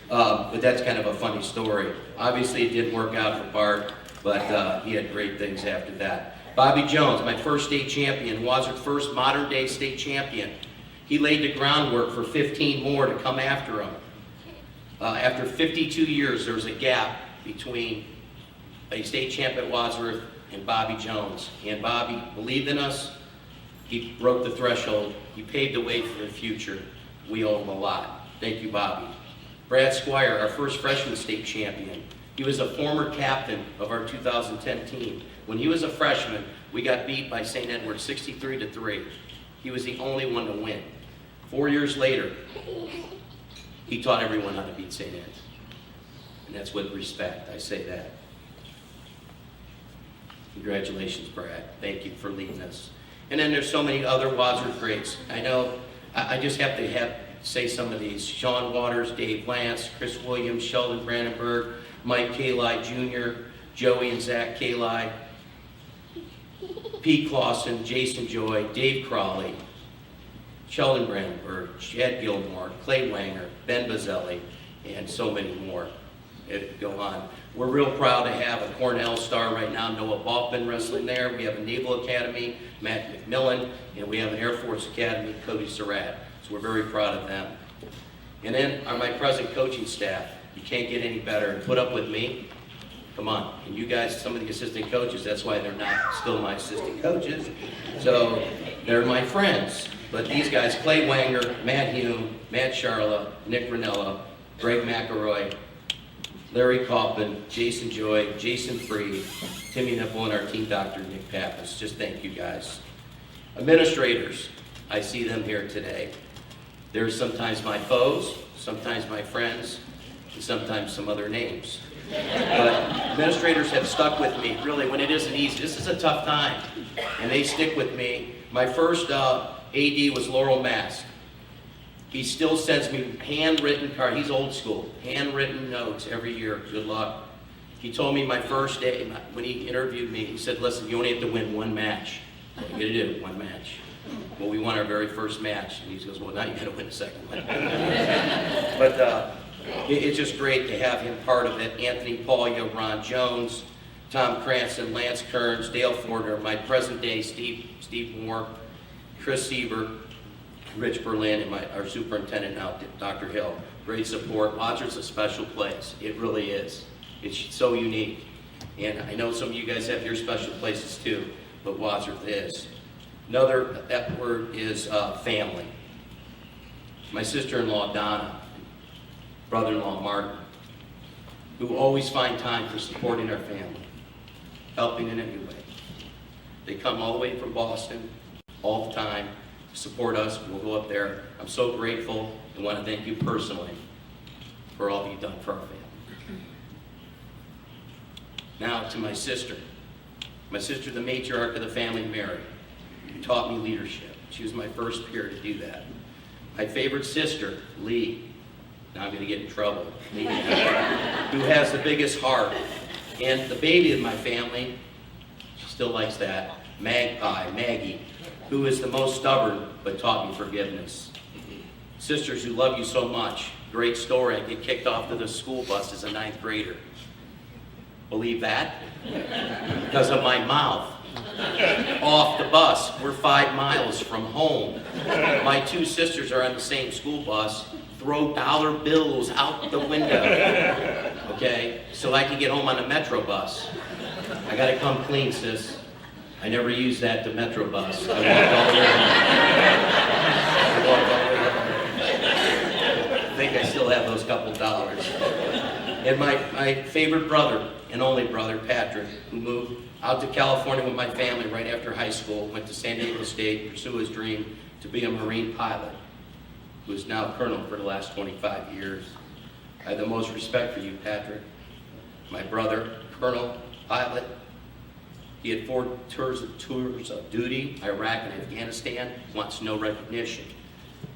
But that's kind of a funny story. Obviously, it didn't work out for Bart, but he had great things after that. Bobby Jones, my first state champion, Wadsworth's first modern-day state champion. He laid the groundwork for 15 more to come after him. After 52 years, there was a gap between a state champ at Wadsworth and Bobby Jones. And Bobby believed in us. He broke the threshold. He paved the way for the future. We owe him a lot. Thank you, Bobby. Brad Squire, our first freshman state champion. He was a former captain of our 2010 team. When he was a freshman, we got beat by St. Edward 63-3. He was the only one to win. 4 years later, he taught everyone how to beat St. Ed's. And that's with respect, I say that. Congratulations, Brad. Thank you for leading us. And then there's so many other Wadsworth greats. I know, I just have to say some of these. Sean Waters, Dave Lance, Chris Williams, Sheldon Brandenburg, Mike Kali Jr., Joey and Zach Kali, Pete Clausen, Jason Joy, Dave Crawley, Sheldon Brandenburg, Chad Gilmore, Clay Wanger, Ben Bazzelli, and so many more. It go on. We're real proud to have a Cornell star right now, Noah Balkman wrestling there. We have a Naval Academy, Matt McMillan, and we have an Air Force Academy, Cody Surratt. So we're very proud of them. And then on my present coaching staff, you can't get any better. And put up with me. Come on. And you guys, some of the assistant coaches, that's why they're not still my assistant coaches. So they're my friends. But these guys, Clay Wanger, Matt Hume, Matt Charla, Nick Ranella, Greg McElroy, Larry Kaufman, Jason Joy, Jason Freed, Timmy Nipple, and our team doctor, Nick Pappas. Just thank you guys. Administrators, I see them here today. They're sometimes my foes, sometimes my friends, and sometimes some other names. But administrators have stuck with me, really, when it isn't easy. This is a tough time, and they stick with me. My first AD was Laurel Mast. He still sends me handwritten cards. He's old school. Handwritten notes every year. Good luck. He told me my first day, when he interviewed me, he said, listen, you only have to win one match. What are you going to do? One match. Well, we won our very first match. And he goes, well, now you got to win the second one. But it's just great to have him part of it. Anthony Paulia, Ron Jones, Tom Cranston, Lance Kearns, Dale Forder, my present day Steve Moore, Chris Sieber, Rich Berlin, and our superintendent now, Dr. Hill. Great support. Wadsworth's a special place. It really is. It's so unique. And I know some of you guys have your special places too, but Wadsworth is. Another, that word is family. My sister-in-law, Donna, brother-in-law, Martin, who always find time for supporting our family. helping in any way. They come all the way from Boston, all the time, to support us. We'll go up there. I'm so grateful and want to thank you personally for all you've done for our family. Now to my sister. My sister, the matriarch of the family, Mary, who taught me leadership. She was my first peer to do that. My favorite sister, Lee. Now I'm going to get in trouble. Lee, who has the biggest heart. And the baby of my family, she still likes that, Maggie, who is the most stubborn but taught me forgiveness. Sisters who love you so much. Great story. I get kicked off to the school bus as a 9th grader. Believe that? Because of my mouth. Off the bus. We're 5 miles from home. My 2 sisters are on the same school bus. Throw dollar bills out the window. Okay? So I can get home on a Metro bus. I gotta come clean, sis. I never used that to Metro bus. I walked all the way home. I think I still have those couple dollars. And my favorite brother, and only brother, Patrick, who moved out to California with my family right after high school, went to San Diego State to pursue his dream to be a Marine pilot, who is now colonel for the last 25 years. I have the most respect for you, Patrick. My brother, colonel, pilot. He had 4 tours of duty, Iraq and Afghanistan, wants no recognition.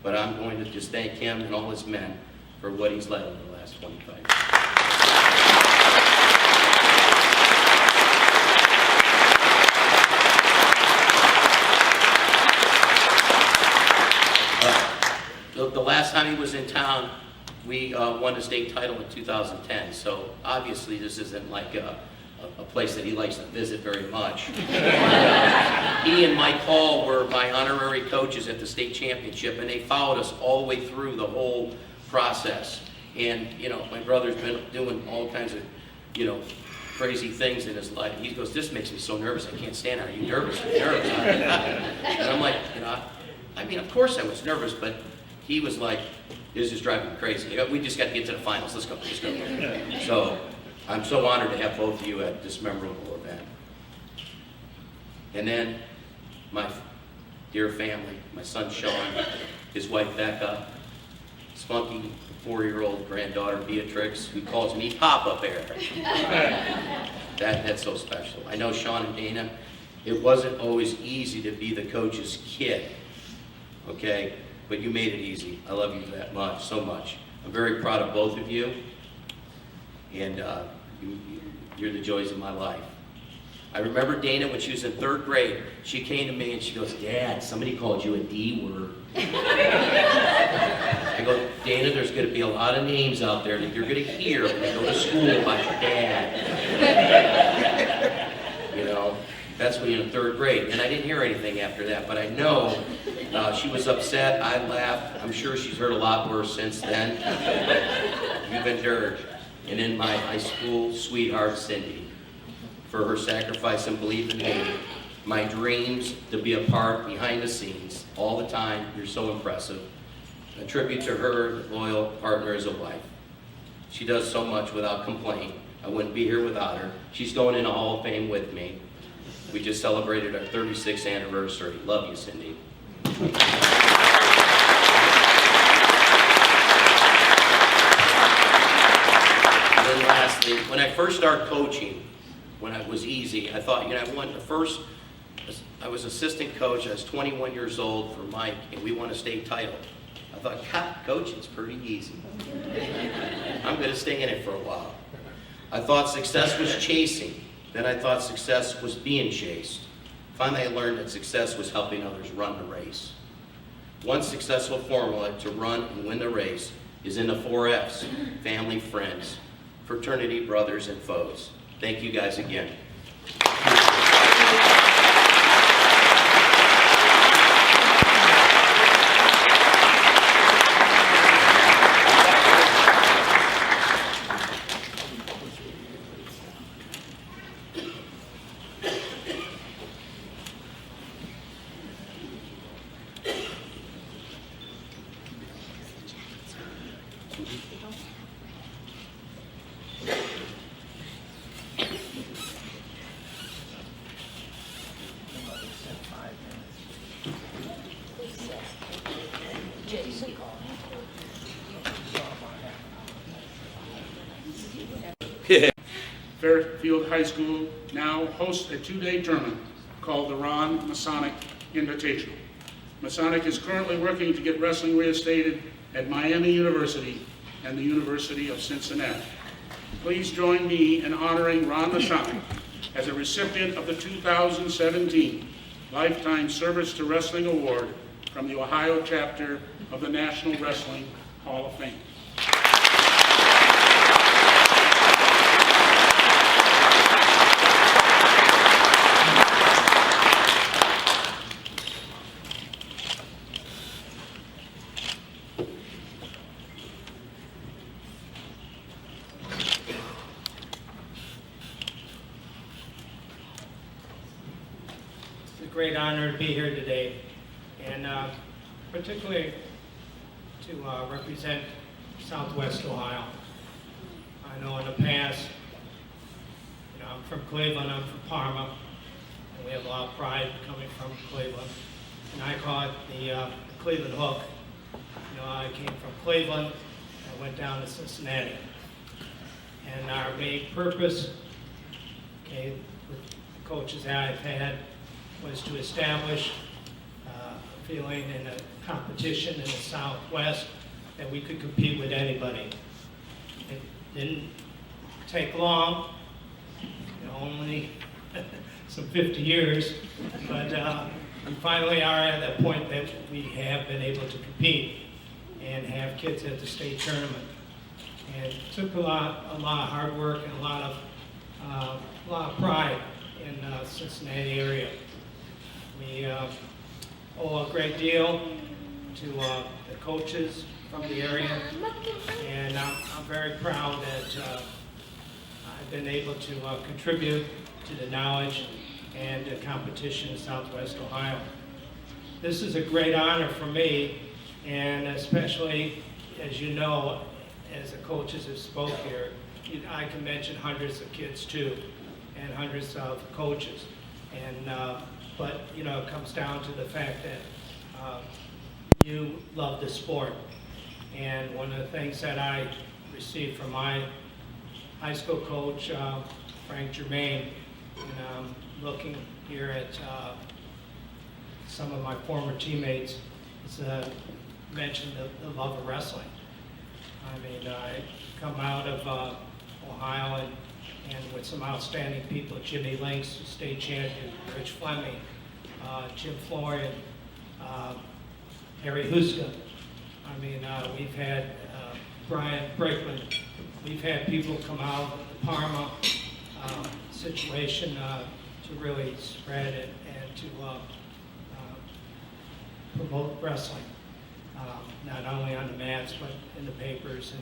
But I'm going to just thank him and all his men for what he's led over the last 25 years. The last time he was in town, we won the state title in 2010. So obviously this isn't like a place that he likes to visit very much. He and Mike Hall were my honorary coaches at the state championship, and they followed us all the way through the whole process. And, you know, my brother's been doing all kinds of, you know, crazy things in his life. He goes, this makes me so nervous. I can't stand it. Are you nervous? Are you nervous? And I'm like, you know, I mean, of course I was nervous, but he was like, this is driving me crazy. We just got to get to the finals. Let's go. Let's go. So I'm so honored to have both of you at this memorable event. And then my dear family, my son Sean, his wife Becca, spunky 4-year-old granddaughter Beatrix, who calls me Papa Bear. That's so special. I know Sean and Dana, it wasn't always easy to be the coach's kid, okay? But you made it easy. I love you that much, so much. I'm very proud of both of you, and you're the joys of my life. I remember Dana when she was in 3rd grade. She came to me and she goes, Dad, somebody called you a D word. I go, Dana, there's going to be a lot of names out there that you're going to hear when you go to school about your dad. You know, that's when you're in 3rd grade. And I didn't hear anything after that, but I know she was upset. I laughed. I'm sure she's heard a lot worse since then. You've endured. And in my high school sweetheart, Cindy, for her sacrifice and belief in me, my dreams to be a part behind the scenes all the time. You're so impressive. A tribute to her loyal partner as a wife. She does so much without complaint. I wouldn't be here without her. She's going into Hall of Fame with me. We just celebrated our 36th anniversary. Love you, Cindy. And then lastly, when I first started coaching, when it was easy, I thought, you know, I was assistant coach. I was 21 years old for Mike, and we won a state title. I thought, God, coaching's pretty easy. I'm going to stay in it for a while. I thought success was chasing. Then I thought success was being chased. Finally, I learned that success was helping others run the race. One successful formula to run and win the race is in the 4 F's: family, friends, fraternity, brothers, and foes. Thank you guys again. Fairfield High School now hosts a two-day tournament called the Ron Masanek Invitational. Masanek is currently working to get wrestling reinstated at Miami University and the University of Cincinnati. Please join me in honoring Ron Masanek as a recipient of the 2017 Lifetime Service to Wrestling Award from the Ohio chapter of the National Wrestling Hall of Fame. Great honor to be here today, and particularly to represent Southwest Ohio. I know in the past, I'm from Cleveland, I'm from Parma, and we have a lot of pride coming from Cleveland. And I call it the Cleveland hook. I came from Cleveland, I went down to Cincinnati. And our main purpose, with the coaches that I've had, was to establish a feeling in a competition in the Southwest that we could compete with anybody. It didn't take long, only some 50 years, but we finally are at that point that we have been able to compete and have kids at the state tournament. And it took a lot of hard work and a lot of pride in the Cincinnati area. We owe a great deal to the coaches from the area, and I'm very proud that I've been able to contribute to the knowledge and the competition in Southwest Ohio. This is a great honor for me, and especially, as you know, as the coaches have spoke here, I can mention hundreds of kids too, and hundreds of coaches. And but it comes down to the fact that you love the sport. And one of the things that I received from my high school coach, Frank Germain, and looking here at some of my former teammates, is mentioned the love of wrestling. I mean, I come out of Ohio and with some outstanding people, Jimmy Links, state champion, Rich Fleming, Jim Florian, Harry Huska. I mean, we've had Brian Brickman. We've had people come out of the Parma situation to really spread it and to promote wrestling, not only on the mats but in the papers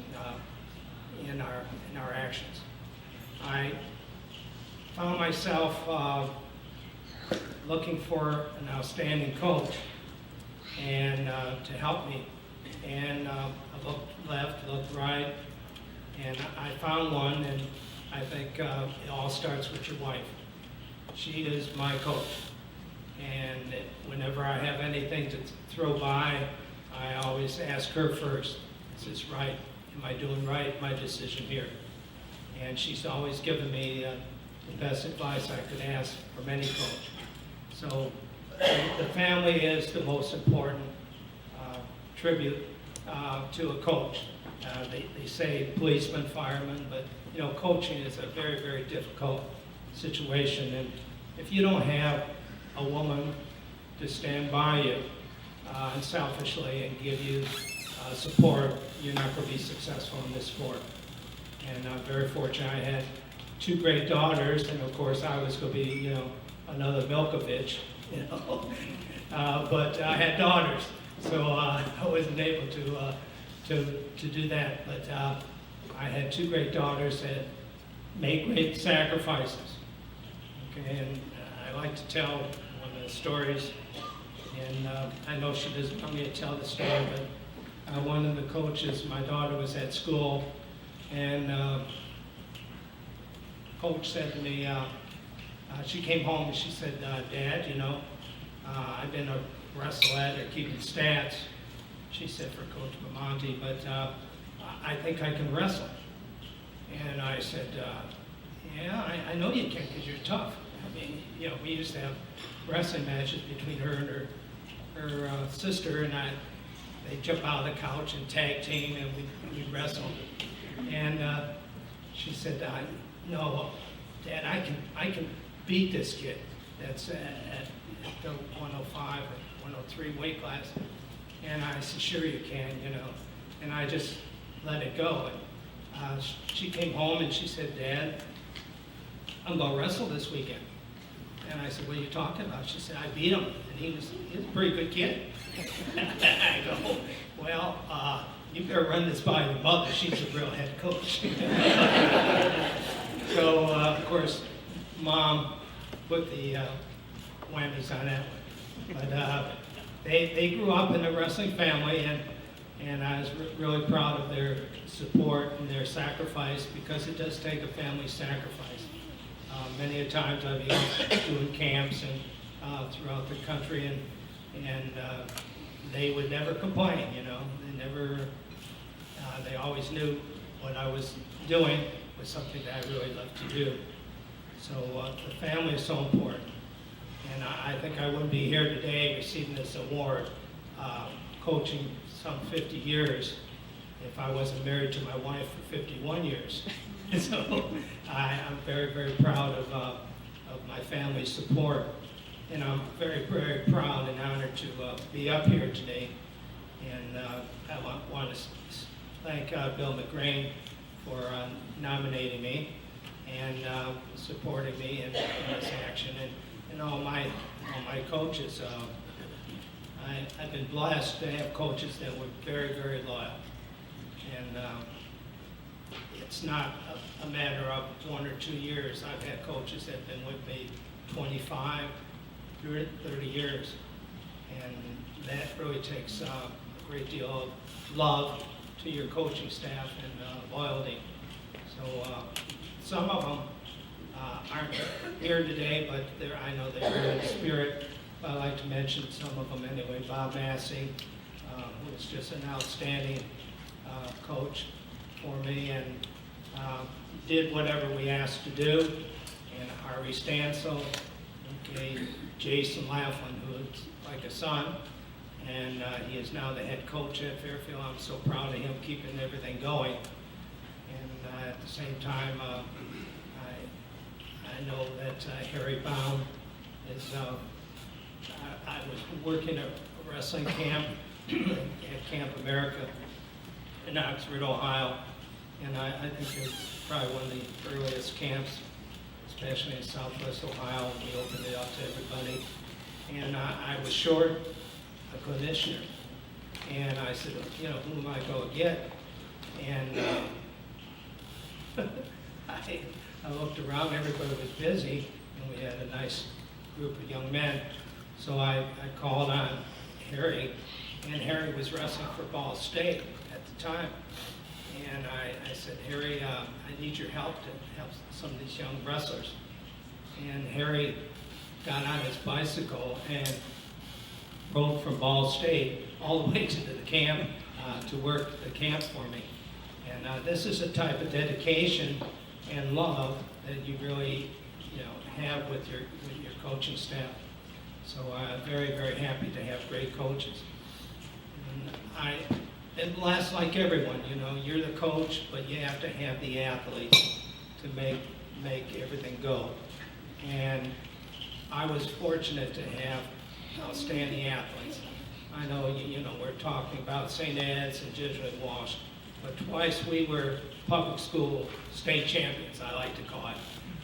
and in our actions. I found myself looking for an outstanding coach and to help me. And I looked left, looked right, and I found one, and I think it all starts with your wife. She is my coach. And whenever I have anything to throw by, I always ask her first, is this right? Am I doing right, my decision here? And she's always given me the best advice I could ask from any coach. So the family is the most important tribute to a coach. They say policeman, fireman, but coaching is a very, very difficult situation. And if you don't have a woman to stand by you unselfishly and give you support, you're not going to be successful in this sport. And I'm very fortunate. I had two great daughters, and of course I was going to be, another Milkovich, but I had daughters, so I wasn't able to do that. But I had two great daughters that made great sacrifices. Okay, and I like to tell one of the stories, and I know she doesn't want me to tell the story, but one of the coaches, my daughter was at school, and coach said to me, she came home and she said, Dad, I've been a wrestler at keeping stats, she said for Coach Bamonte, but I think I can wrestle. And I said, yeah, I know you can because you're tough. I mean, you know, we used to have wrestling matches between her and her sister, and they'd jump out of the couch and tag team, and we'd wrestle. And she said, no, Dad, I can beat this kid that's at the 105 or 103 weight class. And I said, sure you can, you know. And I just let it go. And she came home and she said, Dad, I'm going to wrestle this weekend. And I said, what are you talking about? She said, I beat him, and he was a pretty good kid. I go, well, you better run this by your mother. She's a real head coach. So, of course, Mom put the whammies on that one. But they grew up in a wrestling family, and I was really proud of their support and their sacrifice, because it does take a family sacrifice. Many a times I've been doing camps and throughout the country, and they would never complain, you know. They always knew what I was doing was something that I really loved to do. So the family is so important. And I think I wouldn't be here today receiving this award, coaching some 50 years, if I wasn't married to my wife for 51 years. So I'm very, very proud of my family's support. And I'm very, very proud and honored to be up here today. And I want to thank Bill McGrain for nominating me and supporting me in this action. And all my coaches. I've been blessed to have coaches that were very, very loyal. And it's not a matter of 1 or 2 years. I've had coaches that have been with me 25, 30 years. And that really takes a great deal of love to your coaching staff and loyalty. So some of them aren't here today, but I know they're here in spirit. I'd like to mention some of them anyway. Bob Massey, who was just an outstanding coach for me, and did whatever we asked to do. And Harvey Stansel, okay, Jason Laughlin, who is like a son, and he is now the head coach at Fairfield. I'm so proud of him keeping everything going. And at the same time, I know that Harry Baum is, I was working a wrestling camp at Camp America in Oxford, Ohio, and I think it's probably one of the earliest camps, especially in Southwest Ohio, and we opened it up to everybody. And I was short a clinician, and I said, you know, who am I going to get? And I looked around, everybody was busy, and we had a nice group of young men. So I called on Harry, and Harry was wrestling for Ball State at the time. And I said, Harry, I need your help to help some of these young wrestlers. And Harry got on his bicycle and rode from Ball State all the way to the camp to work the camp for me. And this is a type of dedication and love that you really, you know, have with your coaching staff. So I'm very, very happy to have great coaches. And I've been blessed like everyone, you know, you're the coach, but you have to have the athletes to make everything go. And I was fortunate to have outstanding athletes. I know, you know, we're talking about St. Ed's and Jesuit Walsh, but twice we were public school state champions, I like to call it.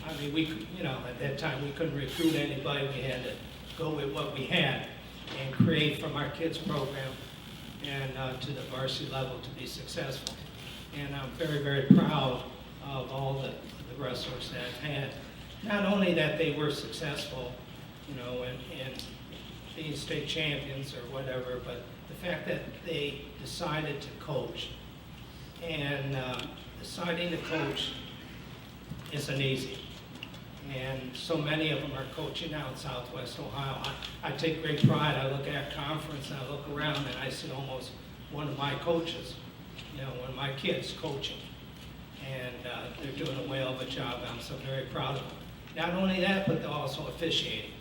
I mean, we could, you know, at that time we couldn't recruit anybody. We had to go with what we had and create from our kids program and to the varsity level to be successful. And I'm very, very proud of all the wrestlers that I've had. Not only that they were successful, you know, and being state champions or whatever, but the fact that they decided to coach. And deciding to coach isn't easy. And so many of them are coaching now in Southwest Ohio. I take great pride. I look at conference and I look around and I see almost one of my coaches, one of my kids coaching. And they're doing a whale of a job. I'm so very proud of them. Not only that, but they're also officiating,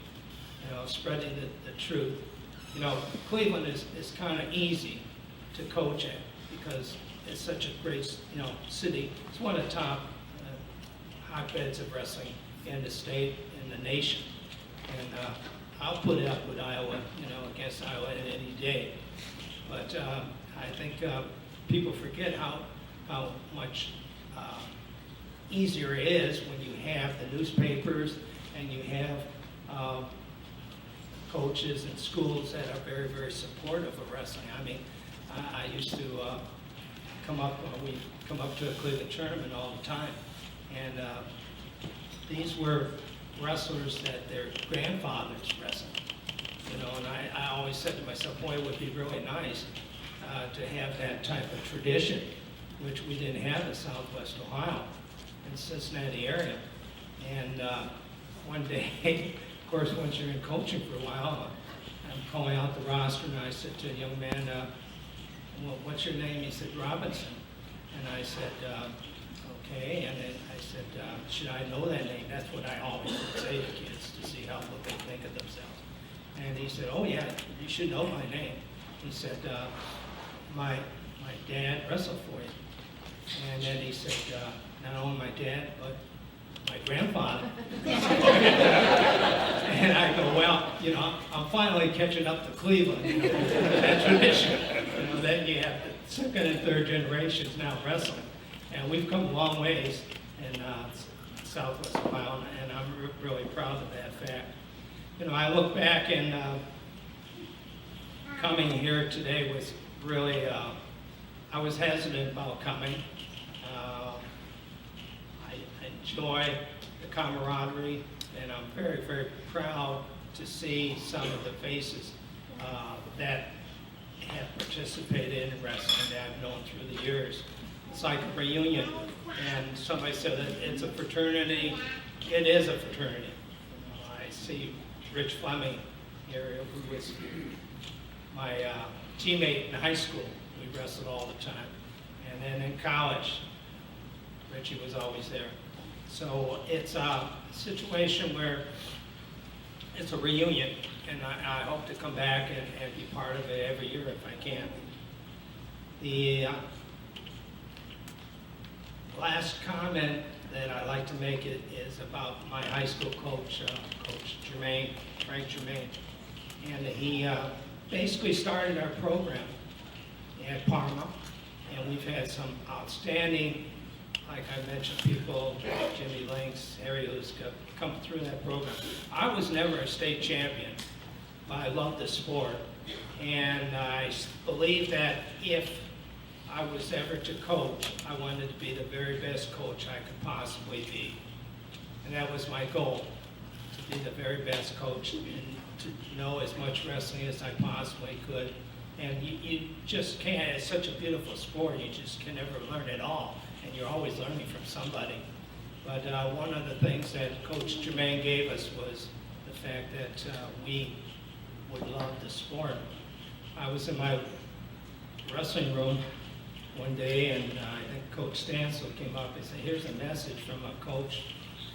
spreading the truth. Cleveland is kind of easy to coach at because it's such a great, city. It's one of the top hotbeds of wrestling in the state, in the nation. And I'll put it up with Iowa, against Iowa any day. But I think people forget how much easier it is when you have the newspapers and you have coaches and schools that are very, very supportive of wrestling. I mean, I used to we'd come up to a Cleveland tournament all the time, and these were wrestlers that their grandfathers wrestled, and I always said to myself, boy, it would be really nice to have that type of tradition, which we didn't have in Southwest Ohio, in Cincinnati area. And one day, of course, once you're in coaching for a while, I'm calling out the roster, and I said to a young man, well, what's your name? He said, Robinson. And I said, okay. And then I said, should I know that name? That's what I always would say to kids to see what they think of themselves. And he said, oh yeah, you should know my name. He said, my dad wrestled for you. And then he said, not only my dad, but my grandfather. And I go, well, I'm finally catching up to Cleveland, that tradition. Then you have the second and third generations now wrestling. And we've come a long ways in Southwest Ohio, and I'm really proud of that fact. I look back and coming here today was really, I was hesitant about coming. I enjoy the camaraderie, and I'm very, very proud to see some of the faces that have participated in wrestling that I've known through the years. It's like a reunion, and somebody said that it's a fraternity. It is a fraternity. I see Rich Fleming here, who was my teammate in high school. We wrestled all the time. And then in college, Richie was always there. So it's a situation where it's a reunion, and I hope to come back and be part of it every year if I can. The last comment that I like to make is about my high school coach, Coach Germain, Frank Germain. And he basically started our program at Parma, and we've had some outstanding, like I mentioned, people, Jimmy Links, Harry, who's come through that program. I was never a state champion, but I love the sport. And I believe that if I was ever to coach, I wanted to be the very best coach I could possibly be. And that was my goal, to be the very best coach and to know as much wrestling as I possibly could. And you just can't, it's such a beautiful sport, you just can never learn it all. And you're always learning from somebody. But one of the things that Coach Germain gave us was the fact that we would love the sport. I was in my wrestling room one day, and I think Coach Stansel came up and said, here's a message from a coach.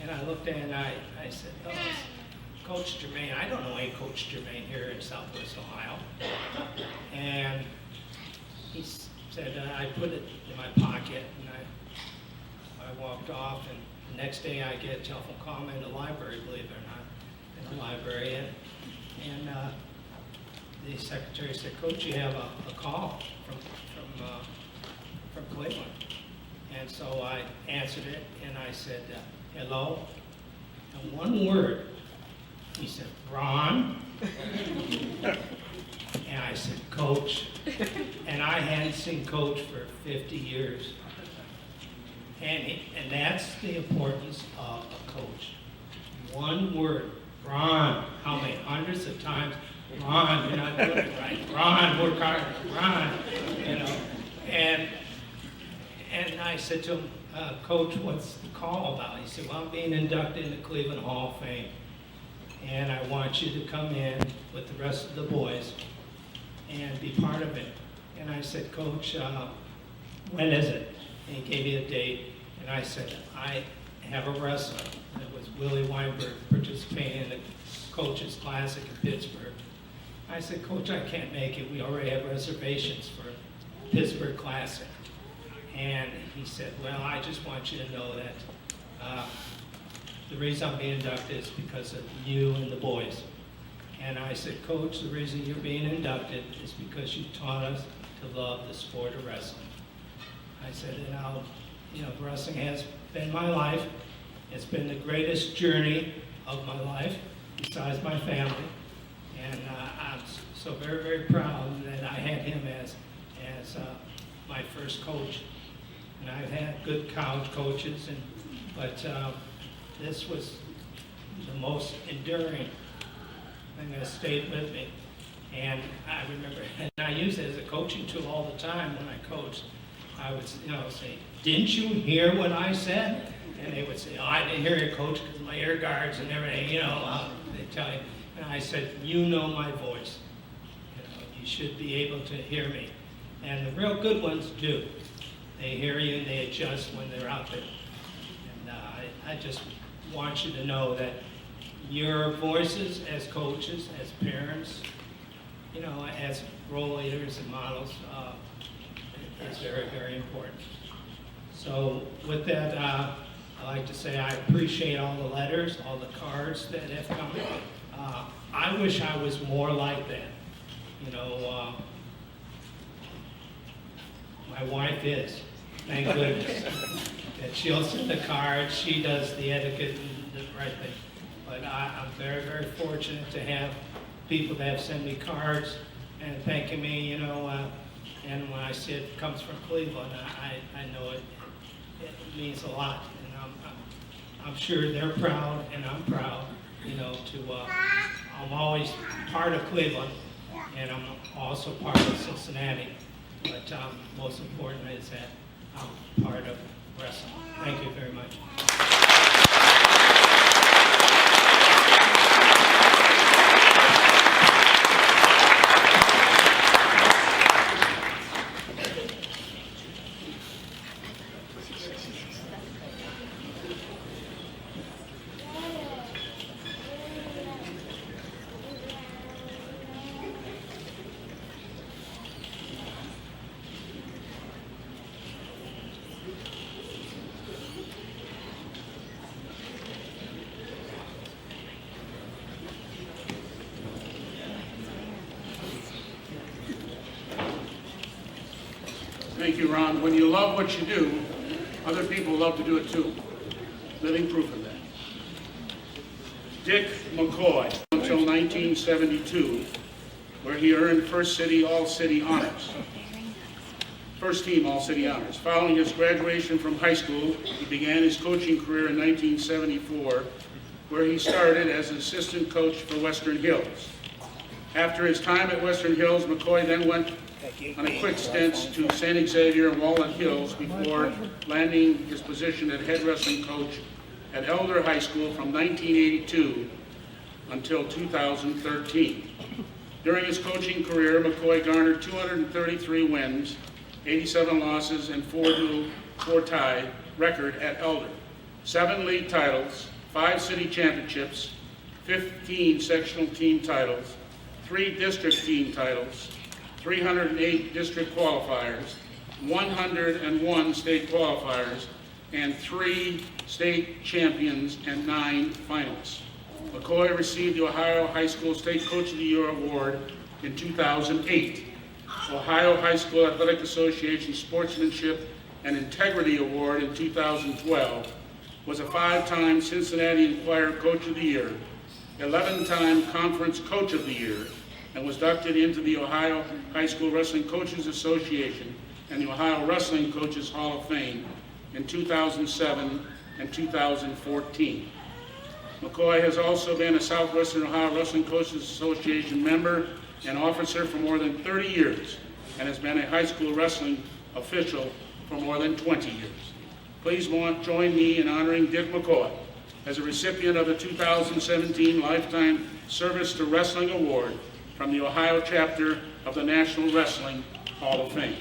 And I looked at it and I said, oh, it's Coach Germain. I don't know any Coach Germain here in Southwest Ohio. And he said, I put it in my pocket, and I walked off, and the next day I get a telephone call in the library, believe it or not, in the library. And the secretary said, Coach, you have a call from Cleveland. And so I answered it, and I said, hello. And one word, he said, Ron. And I said, Coach. And I hadn't seen Coach for 50 years. And that's the importance of a coach. One word, Ron. How many hundreds of times, Ron, you're not doing it right. Ron, work hard. Ron, And I said to him, Coach, what's the call about? He said, well, I'm being inducted in the Cleveland Hall of Fame. And I want you to come in with the rest of the boys and be part of it. And I said, Coach, when is it? And he gave me a date, and I said, I have a wrestler. And it was Willie Weinberg participating in the Coaches Classic in Pittsburgh. I said, Coach, I can't make it. We already have reservations for Pittsburgh Classic. And he said, well, I just want you to know that the reason I'm being inducted is because of you and the boys. And I said, Coach, the reason you're being inducted is because you taught us to love the sport of wrestling. I said, wrestling has been my life. It's been the greatest journey of my life, besides my family. And I'm so very, very proud that I had him as my first coach. And I've had good college coaches, but this was the most enduring thing that stayed with me. And I remember, and I used it as a coaching tool all the time when I coached. I would say, didn't you hear what I said? And they would say, oh, I didn't hear you, Coach, because my ear guards and everything, they tell you. And I said, you know my voice. You should be able to hear me. And the real good ones do. They hear you and they adjust when they're out there. And I just want you to know that your voices as coaches, as parents, as role leaders and models, is very, very important. So with that, I like to say I appreciate all the letters, all the cards that have come. I wish I was more like that. My wife is, thank goodness. That she'll send the cards, she does the etiquette and the right thing. But I'm very, very fortunate to have people that have sent me cards and thanking me, and when I see it comes from Cleveland, I know it means a lot. And I'm sure they're proud and I'm proud, I'm always part of Cleveland and I'm also part of Cincinnati. But most important is that I'm part of wrestling. Thank you very much. Thank you, Ron. When you love what you do, other people love to do it too. Living proof of that. Dick McCoy, until 1972, where he earned first team All-City honors. Following his graduation from high school, he began his coaching career in 1974, where he started as an assistant coach for Western Hills. After his time at Western Hills, McCoy then went on a quick stint to St. Xavier and Walnut Hills before landing his position as head wrestling coach at Elder High School from 1982 until 2013. During his coaching career, McCoy garnered 233 wins, 87 losses, and 4-tie record at Elder, 7 league titles, 5 city championships, 15 sectional team titles, 3 district team titles, 308 district qualifiers, 101 state qualifiers, and 3 state champions and 9 finalists. McCoy received the Ohio High School State Coach of the Year Award in 2008, Ohio High School Athletic Association Sportsmanship and Integrity Award in 2012, was a 5-time Cincinnati Enquirer Coach of the Year, 11-time Conference Coach of the Year, and was inducted into the Ohio High School Wrestling Coaches Association and the Ohio Wrestling Coaches Hall of Fame in 2007 and 2014. McCoy has also been a Southwestern Ohio Wrestling Coaches Association member and officer for more than 30 years and has been a high school wrestling official for more than 20 years. Please join me in honoring Dick McCoy as a recipient of the 2017 Lifetime Service to Wrestling Award from the Ohio chapter of the National Wrestling Hall of Fame.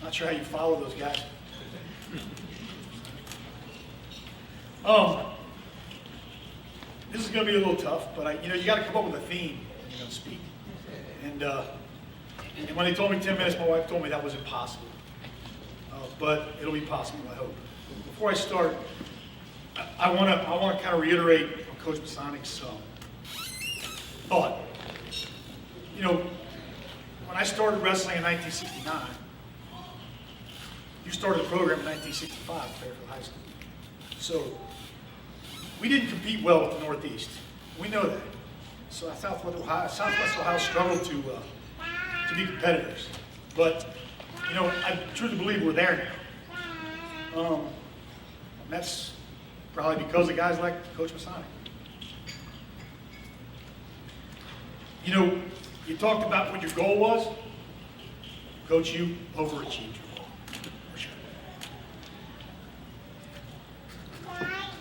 Not sure how you follow those guys. This is going to be a little tough, but you got to come up with a theme when you're going to speak. And when they told me 10 minutes, my wife told me that was impossible. But it'll be possible, I hope. Before I start, I want to kind of reiterate on Coach Masanek's thought. When I started wrestling in 1969, you started the program in 1965 at Fairfield High School. So we didn't compete well with the Northeast. We know that. So Southwest Ohio struggled to be competitors. But, I truly believe we're there now. And that's probably because of guys like Coach Masanek. You talked about what your goal was. Coach, you overachieved your goal, for sure.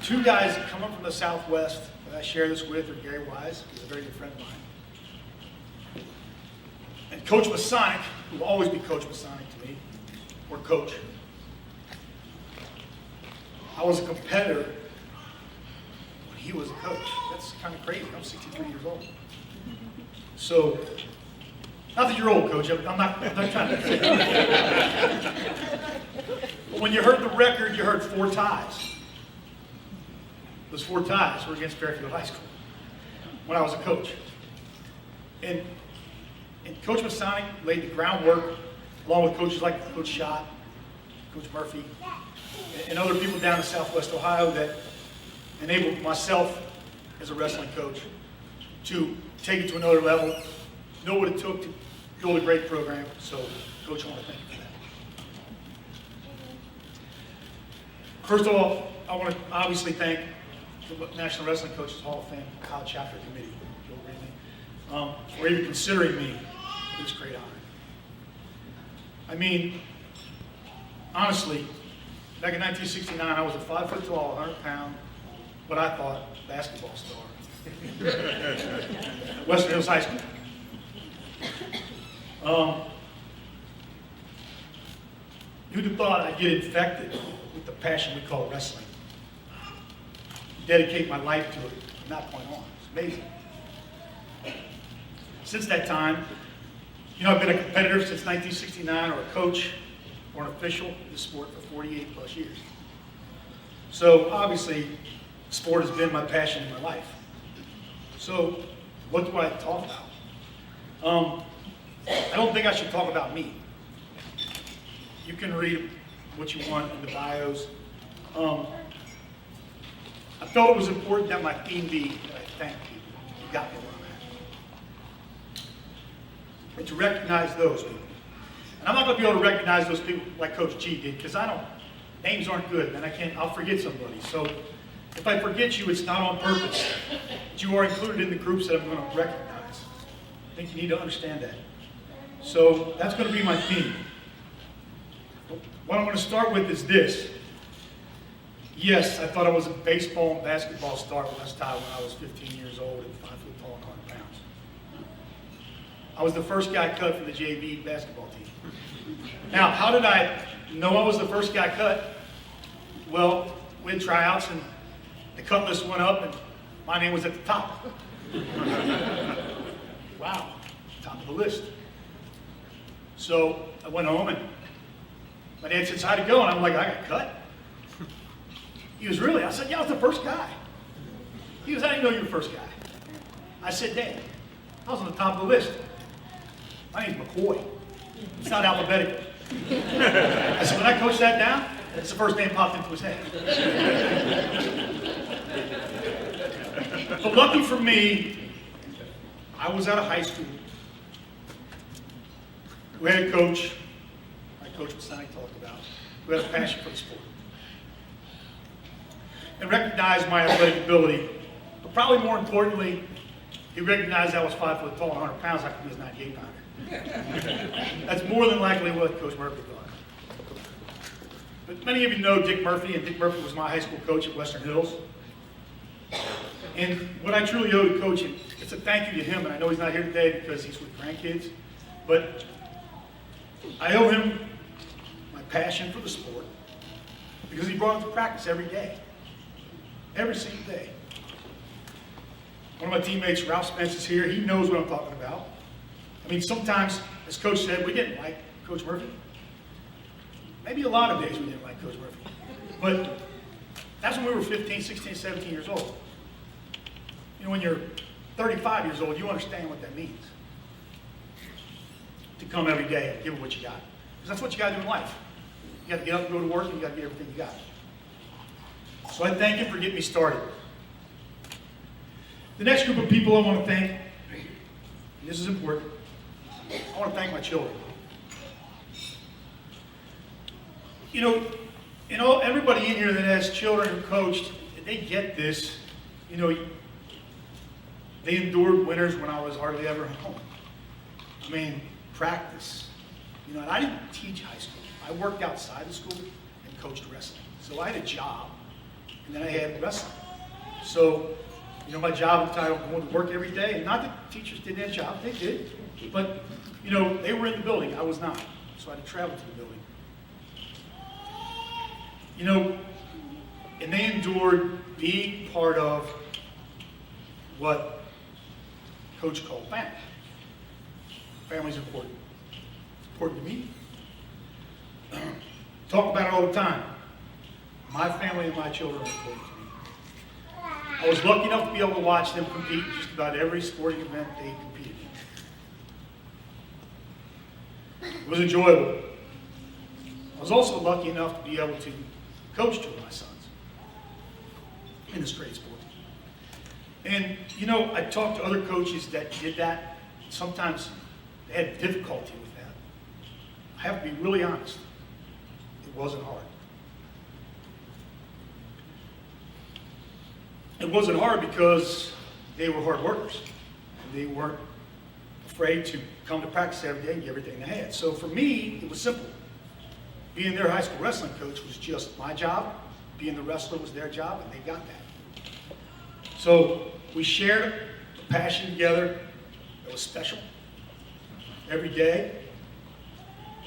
Two guys coming from the Southwest that I share this with are Gary Wise, who's a very good friend of mine, and Coach Masanek, who will always be Coach Masanek to me, or Coach. I was a competitor when he was a coach. That's kind of crazy. I'm 63 years old. So, not that you're old, Coach. I'm not trying to say that. But when you heard the record, you heard 4 ties. Those 4 ties were against Fairfield High School when I was a coach. And Coach Masanek laid the groundwork, along with coaches like Coach Schott, Coach Murphy, and other people down in Southwest Ohio that enabled myself as a wrestling coach to take it to another level, know what it took to build a great program. So, Coach, I want to thank you for that. First of all, I want to obviously thank the National Wrestling Coaches Hall of Fame College Chapter Committee, Joe Ridley, for even considering me for this great honor. I mean, honestly, back in 1969, I was a 5 foot tall, 100-pound, what I thought, basketball star. Western Hills High School. Who'd have thought I'd get infected with the passion we call wrestling? Dedicate my life to it from that point on. It's amazing. Since that time, I've been a competitor since 1969, or a coach, or an official in the sport for 48 plus years. So obviously, sport has been my passion in my life. So what do I talk about? I don't think I should talk about me. You can read what you want in the bios. I felt it was important that my theme be that I thank people who got me where I'm at. And to recognize those people. And I'm not going to be able to recognize those people like Coach G did, because names aren't good, and I'll forget somebody. So if I forget you, it's not on purpose. But you are included in the groups that I'm going to recognize. I think you need to understand that. So that's going to be my theme. What I'm going to start with is this. Yes, I thought I was a baseball and basketball star when I was 15 years old and 5 foot tall and 100 pounds. I was the first guy cut for the JV basketball team. Now, how did I know I was the first guy cut? Well, we had tryouts and the cut list went up and my name was at the top. Wow, top of the list. So I went home and my dad said, how'd it go? And I'm like, I got cut? He was really? I said, yeah, I was the first guy. He goes, I didn't know you were the first guy. I said, Dad, I was on the top of the list. My name's McCoy. It's not alphabetical. I said, when I coached that down, that's the first name popped into his head. But lucky for me, I was out of high school. We had a coach, like Coach Masanek talked about, who had a passion for the sport. And recognized my athletic ability, but probably more importantly, he recognized I was 5 foot tall and 100 pounds, I could be his 98 pounder. That's more than likely what Coach Murphy thought. But many of you know Dick Murphy, and Dick Murphy was my high school coach at Western Hills. And what I truly owe to Coach, it's a thank you to him, and I know he's not here today because he's with grandkids, but I owe him my passion for the sport because he brought it to practice every day, every single day. One of my teammates, Ralph Spence, is here. He knows what I'm talking about. I mean, sometimes, as Coach said, we didn't like Coach Murphy. Maybe a lot of days we didn't like Coach Murphy. But that's when we were 15, 16, 17 years old. You know, when you're 35 years old, you understand what that means. To come every day and give it what you got. Because that's what you got to do in life. You got to get up and go to work, and you got to get everything you got. So I thank him for getting me started. The next group of people I want to thank, and this is important, I want to thank my children. You know, everybody in here that has children who coached, they get this. You know, they endured winters when I was hardly ever home. I mean, practice. You know, and I didn't teach high school. I worked outside of school and coached wrestling. So I had a job, and then I had wrestling. So, you know, my job entitled going to work every day, and not that teachers didn't have jobs, they did. But, you know, they were in the building, I was not. So I had to travel to the building. You know, and they endured being part of what Coach called family. Family's important. It's important to me. Talk about it all the time. My family and my children are important to me. I was lucky enough to be able to watch them compete in just about every sporting event they competed in. It was enjoyable. I was also lucky enough to be able to coach two of my sons in this great sport. And, you know, I talked to other coaches that did that. Sometimes they had difficulty with that. I have to be really honest. It wasn't hard. It wasn't hard because they were hard workers. And they weren't afraid to come to practice every day and give everything they had. So for me, it was simple. Being their high school wrestling coach was just my job. Being the wrestler was their job, and they got that. So we shared a passion together that was special every day.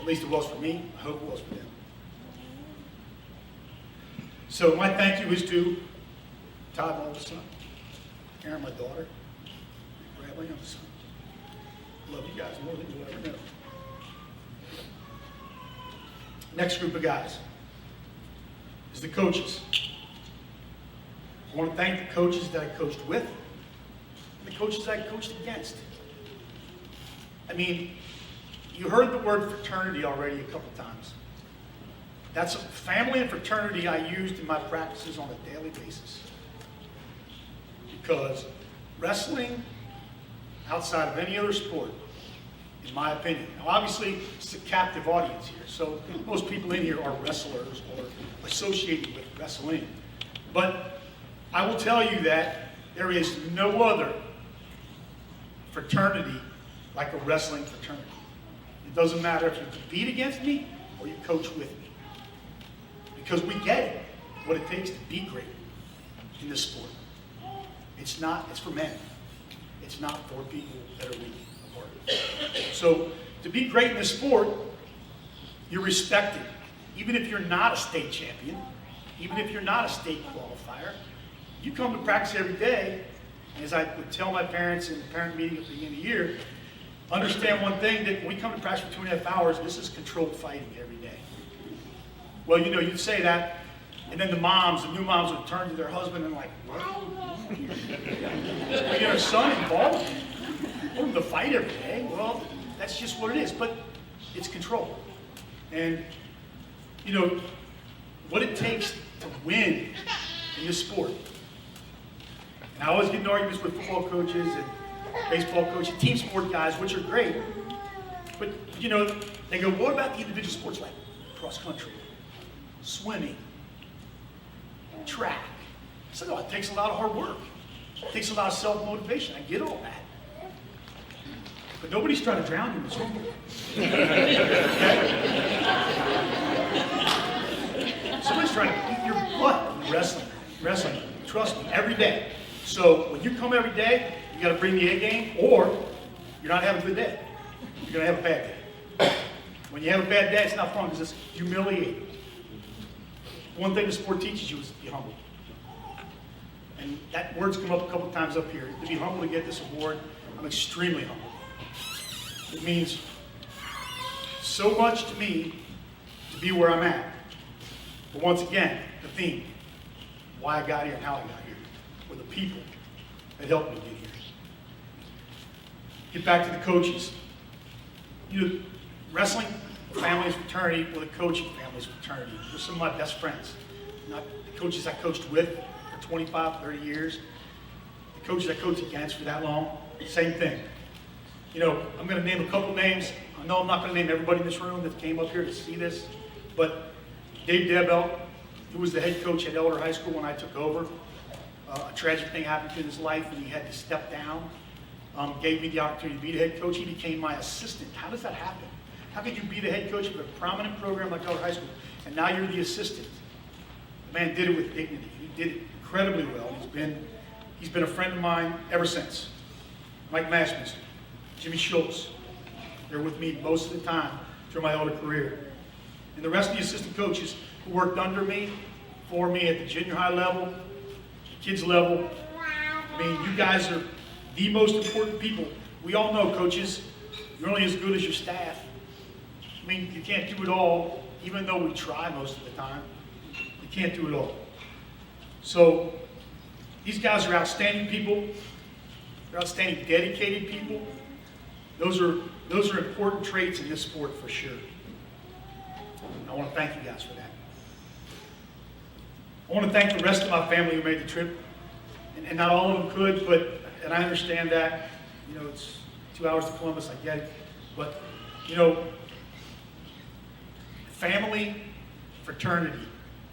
At least it was for me. I hope it was for them. So my thank you is to Todd, my oldest son, Aaron, my daughter, and Bradley, my son. Love you guys more than you'll ever know. Next group of guys is the coaches. I want to thank the coaches that I coached with and the coaches I coached against. I mean, you heard the word fraternity already a couple times. That's a family and fraternity I used in my practices on a daily basis. Because wrestling, outside of any other sport, in my opinion. Now, obviously, it's a captive audience here, so most people in here are wrestlers or associated with wrestling. But I will tell you that there is no other fraternity like a wrestling fraternity. It doesn't matter if you compete against me or you coach with me. Because we get it, what it takes to be great in this sport. It's for men. It's not for people that are weak. So to be great in this sport, you're respected. Even if you're not a state champion, even if you're not a state qualifier, you come to practice every day. And as I would tell my parents in the parent meeting at the beginning of the year, understand one thing, that when we come to practice for 2.5 hours, this is controlled fighting every day. Well, you know, you'd say that, and then the new moms would turn to their husband and like, what? We get our son involved? Want him to fight every day? Well, that's just what it is, but it's control. And, you know, what it takes to win in this sport. And I always get in arguments with football coaches and baseball coaches, team sport guys, which are great. But, you know, they go, what about the individual sports like cross country, swimming, track? I said, oh, it takes a lot of hard work. It takes a lot of self-motivation. I get all that. But nobody's trying to drown you in this room. Okay? Somebody's trying to eat your butt in wrestling. Wrestling. Trust me, every day. So when you come every day, you got to bring the A game, or you're not having a good day. You're going to have a bad day. When you have a bad day, it's not fun because it's humiliating. One thing the sport teaches you is to be humble. And that word's come up a couple times up here. To be humble to get this award, I'm extremely humble. It means so much to me to be where I'm at. But once again, the theme, why I got here and how I got here, were the people that helped me get here. Get back to the coaches. You know, wrestling families fraternity with a coaching families fraternity. They're some of my best friends. Not the coaches I coached with for 25, 30 years. The coaches I coached against for that long, same thing. You know, I'm going to name a couple names. I know I'm not going to name everybody in this room that came up here to see this, but Dave Debelt, who was the head coach at Elder High School when I took over, a tragic thing happened to his life and he had to step down. Gave me the opportunity to be the head coach. He became my assistant. How does that happen? How could you be the head coach of a prominent program like Elder High School, and now you're the assistant? The man did it with dignity. He did it incredibly well. He's been a friend of mine ever since. Mike Mashminster, Jimmy Schultz, they're with me most of the time through my Elder career. And the rest of the assistant coaches who worked under me, for me at the junior high level, the kids level, I mean, you guys are the most important people. We all know, coaches, you're only as good as your staff. I mean, you can't do it all, even though we try most of the time. You can't do it all. So, these guys are outstanding people. They're outstanding, dedicated people. Those are important traits in this sport for sure. I want to thank you guys for that. I want to thank the rest of my family who made the trip. And not all of them could, and I understand that. You know, it's 2 hours to Columbus, I get it. But, you know, family, fraternity,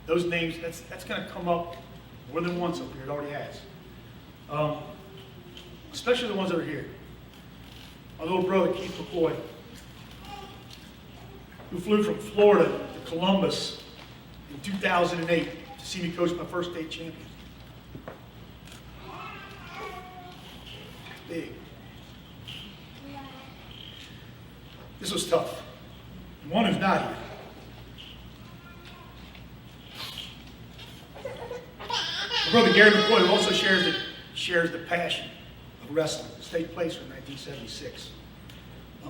those names, that's going to come up more than once up here. It already has. Especially the ones that are here. My little brother, Keith McCoy, who flew from Florida to Columbus in 2008 to see me coach my first state champion. Big. This was tough. And one who's not here. My brother Gary McCoy also shares the passion of wrestling. State placer in 1976.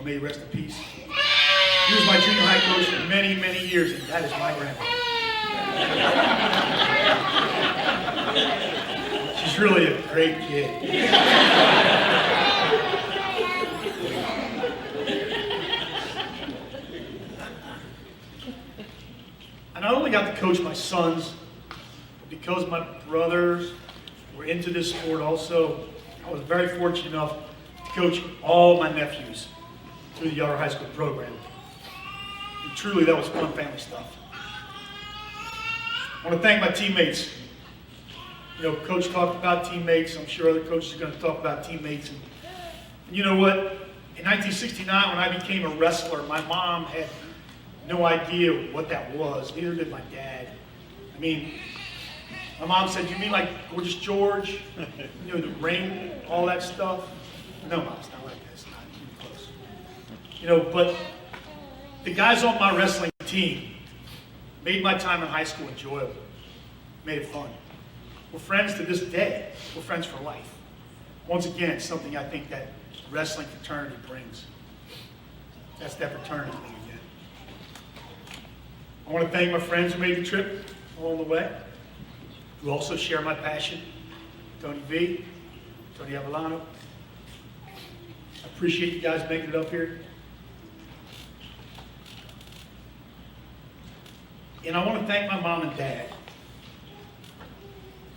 May he rest in peace. He was my junior high coach for many, many years, and that is my grandmother. She's really a great kid. I not only got to coach my sons, but because my brothers were into this sport also, I was very fortunate enough to coach all my nephews through the Elder High School program. And truly, that was fun family stuff. I want to thank my teammates. You know, Coach talked about teammates. I'm sure other coaches are going to talk about teammates. And you know what? In 1969, when I became a wrestler, my mom had no idea what that was. Neither did my dad. I mean, my mom said, "You mean like Gorgeous George? You know, the ring, all that stuff?" No, Mom, it's not like that. It's not even close. You know, but the guys on my wrestling team made my time in high school enjoyable. Made it fun. We're friends to this day. We're friends for life. Once again, something I think that wrestling fraternity brings. That's that fraternity thing again. I want to thank my friends who made the trip along the way, who also share my passion. Tony V, Tony Avellano. I appreciate you guys making it up here. And I want to thank my mom and dad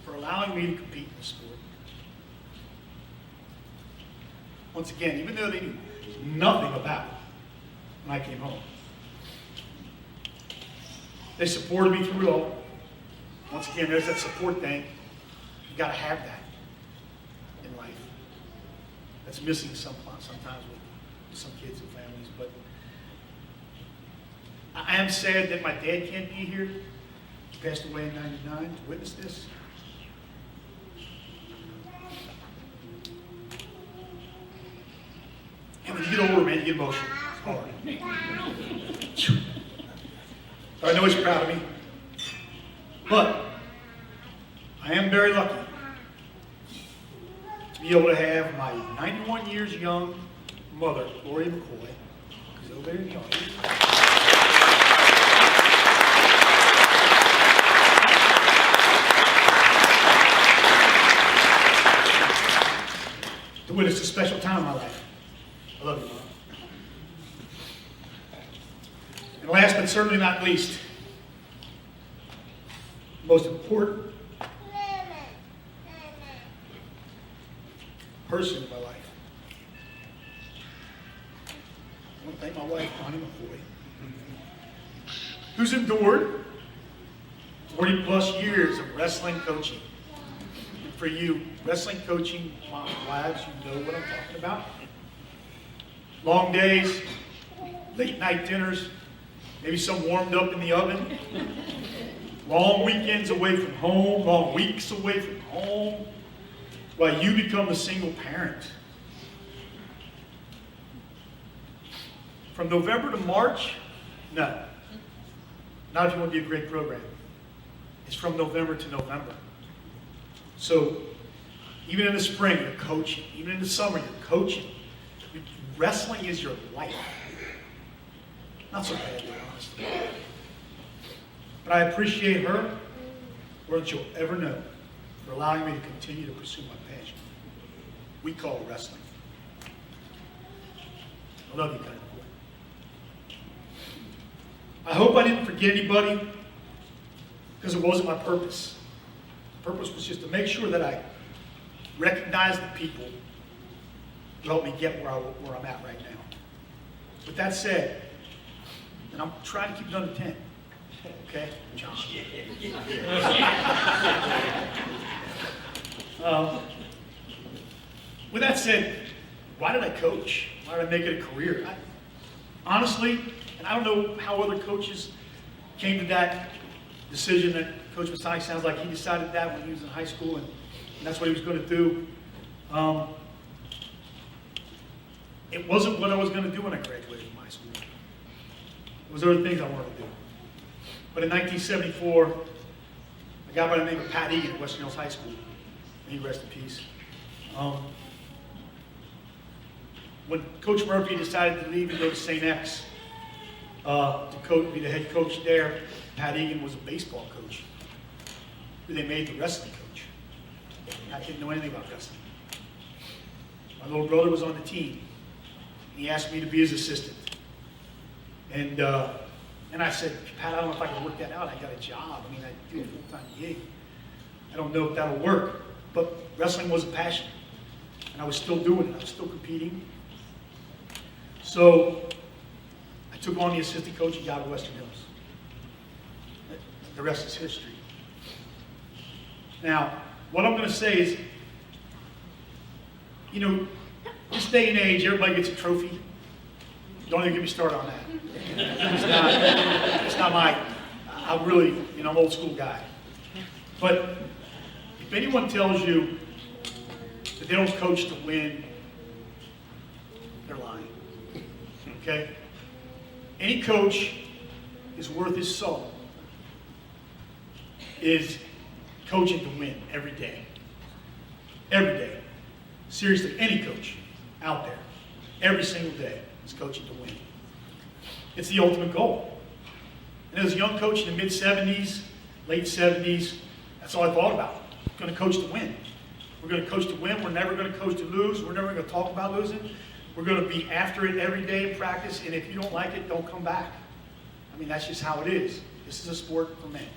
for allowing me to compete in the sport. Once again, even though they knew nothing about it when I came home, they supported me through it all. Once again, there's that support thing. You got to have that. that's missing sometimes with some kids and families. But I am sad that my dad can't be here. He passed away in '99 to witness this. And when you get older, man, you get emotional. It's hard. But I know he's proud of me. But I am very lucky to be able to have my 91 years young mother, Lori McCoy, who's over there in the audience. To witness a special time in my life. I love you, Mom. And last but certainly not least, the most important person in my life. I want to thank my wife, Connie McCoy, who's endured 40 plus years of wrestling coaching. And for you wrestling coaching wives, you know what I'm talking about. Long days, late night dinners, maybe some warmed up in the oven. Long weekends away from home, long weeks away from home, while you become a single parent. From November to March, no. Not if you want to be a great program. It's from November to November. So, even in the spring, you're coaching. Even in the summer, you're coaching. Wrestling is your life. Not so badly, honestly. But I appreciate her more than you'll ever know for allowing me to continue to pursue my passion. We call it wrestling. I love you, kind of boy. I hope I didn't forget anybody because it wasn't my purpose. The purpose was just to make sure that I recognize the people who helped me get where I'm at right now. With that said, and I'm trying to keep it under 10. Okay, John. With that said, why did I coach? Why did I make it a career? Honestly, and I don't know how other coaches came to that decision that Coach Masanek sounds like he decided that when he was in high school, and that's what he was going to do. It wasn't what I was going to do when I graduated from high school. It was other things I wanted to do. But in 1974, a guy by the name of Pat Egan at Western Hills High School, may he rest in peace. When Coach Murphy decided to leave and go to St. X to be the head coach there, Pat Egan was a baseball coach who they made the wrestling coach. I didn't know anything about wrestling. My little brother was on the team. He asked me to be his assistant. And I said, Pat, I don't know if I can work that out. I got a job. I mean, I do a full-time gig. I don't know if that'll work. But wrestling was a passion. And I was still doing it. I was still competing. So I took on the assistant coaching job at Western Hills. The rest is history. Now, what I'm going to say is, you know, this day and age, everybody gets a trophy. Don't even get me started on that. It's not my, I'm really, you know, I'm an old school guy. But if anyone tells you that they don't coach to win, they're lying. Okay? Any coach is worth his soul is coaching to win every day. Every day. Seriously, any coach out there, every single day is coaching to win. It's the ultimate goal. And as a young coach in the mid-'70s, late 70s, that's all I thought about. I'm going to coach to win. We're going to coach to win. We're never going to coach to lose. We're never going to talk about losing. We're going to be after it every day in practice, and if you don't like it, don't come back. I mean, that's just how it is. This is a sport for men.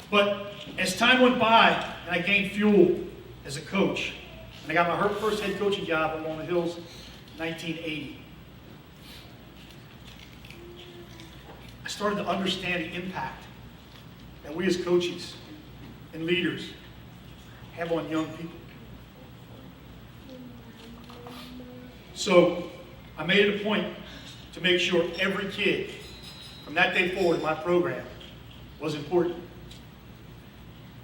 But as time went by, and I gained fuel as a coach, and I got my first head coaching job at Walnut Hills in 1980, I started to understand the impact that we as coaches and leaders have on young people. So I made it a point to make sure every kid from that day forward in my program was important.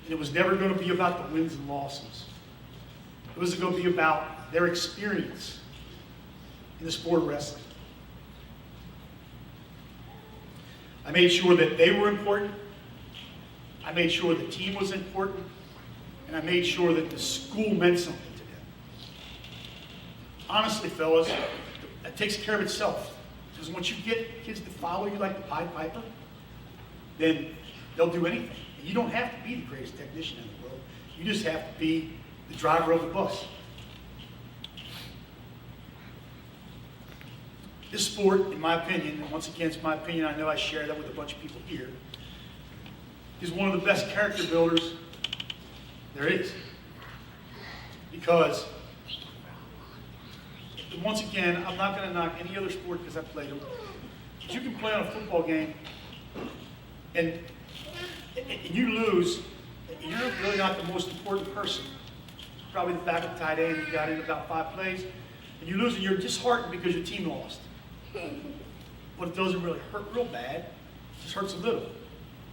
And it was never going to be about the wins and losses. It was going to be about their experience in the sport of wrestling. I made sure that they were important. I made sure the team was important. And I made sure that the school meant something to them. Honestly, fellas, that takes care of itself. Because once you get kids to follow you like the Pied Piper, then they'll do anything. And you don't have to be the greatest technician in the world. You just have to be the driver of the bus. This sport, in my opinion, and once again, it's my opinion, I know I share that with a bunch of people here, is one of the best character builders there is. Because, once again, I'm not going to knock any other sport because I played them. But you can play on a football game and you lose, and you're really not the most important person. Probably the backup tight end, you got in about 5 plays, and you lose and you're disheartened because your team lost. But it doesn't really hurt real bad, it just hurts a little.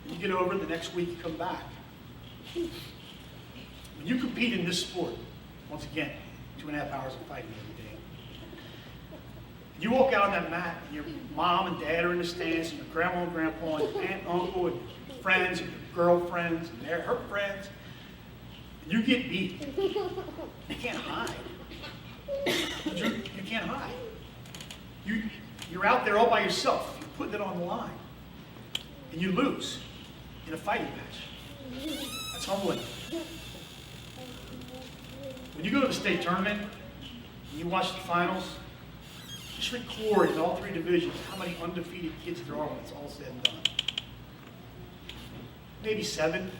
You get over it, the next week you come back. When you compete in this sport, once again, 2.5 hours of fighting every day. You walk out on that mat, and your mom and dad are in the stands, and your grandma and grandpa, and your aunt and uncle, and your friends, and your girlfriends, and her friends, and you get beat. You can't hide. You can't hide. You're out there all by yourself. You're putting it on the line. And you lose in a fighting match. That's humbling. When you go to the state tournament and you watch the finals, just record in all 3 divisions how many undefeated kids there are when it's all said and done. Maybe 7,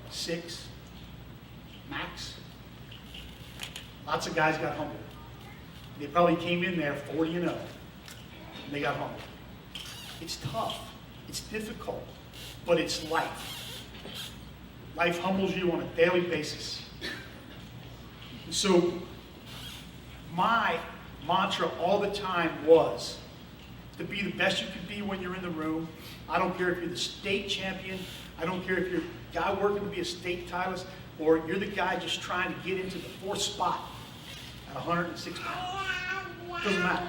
6, max. Lots of guys got humbled. They probably came in there 40-0, and they got humbled. It's tough. It's difficult, but it's life. Life humbles you on a daily basis. And so my mantra all the time was to be the best you can be when you're in the room. I don't care if you're the state champion. I don't care if you're a guy working to be a state titleist, or you're the guy just trying to get into the 4th spot at 106 pounds. Doesn't matter.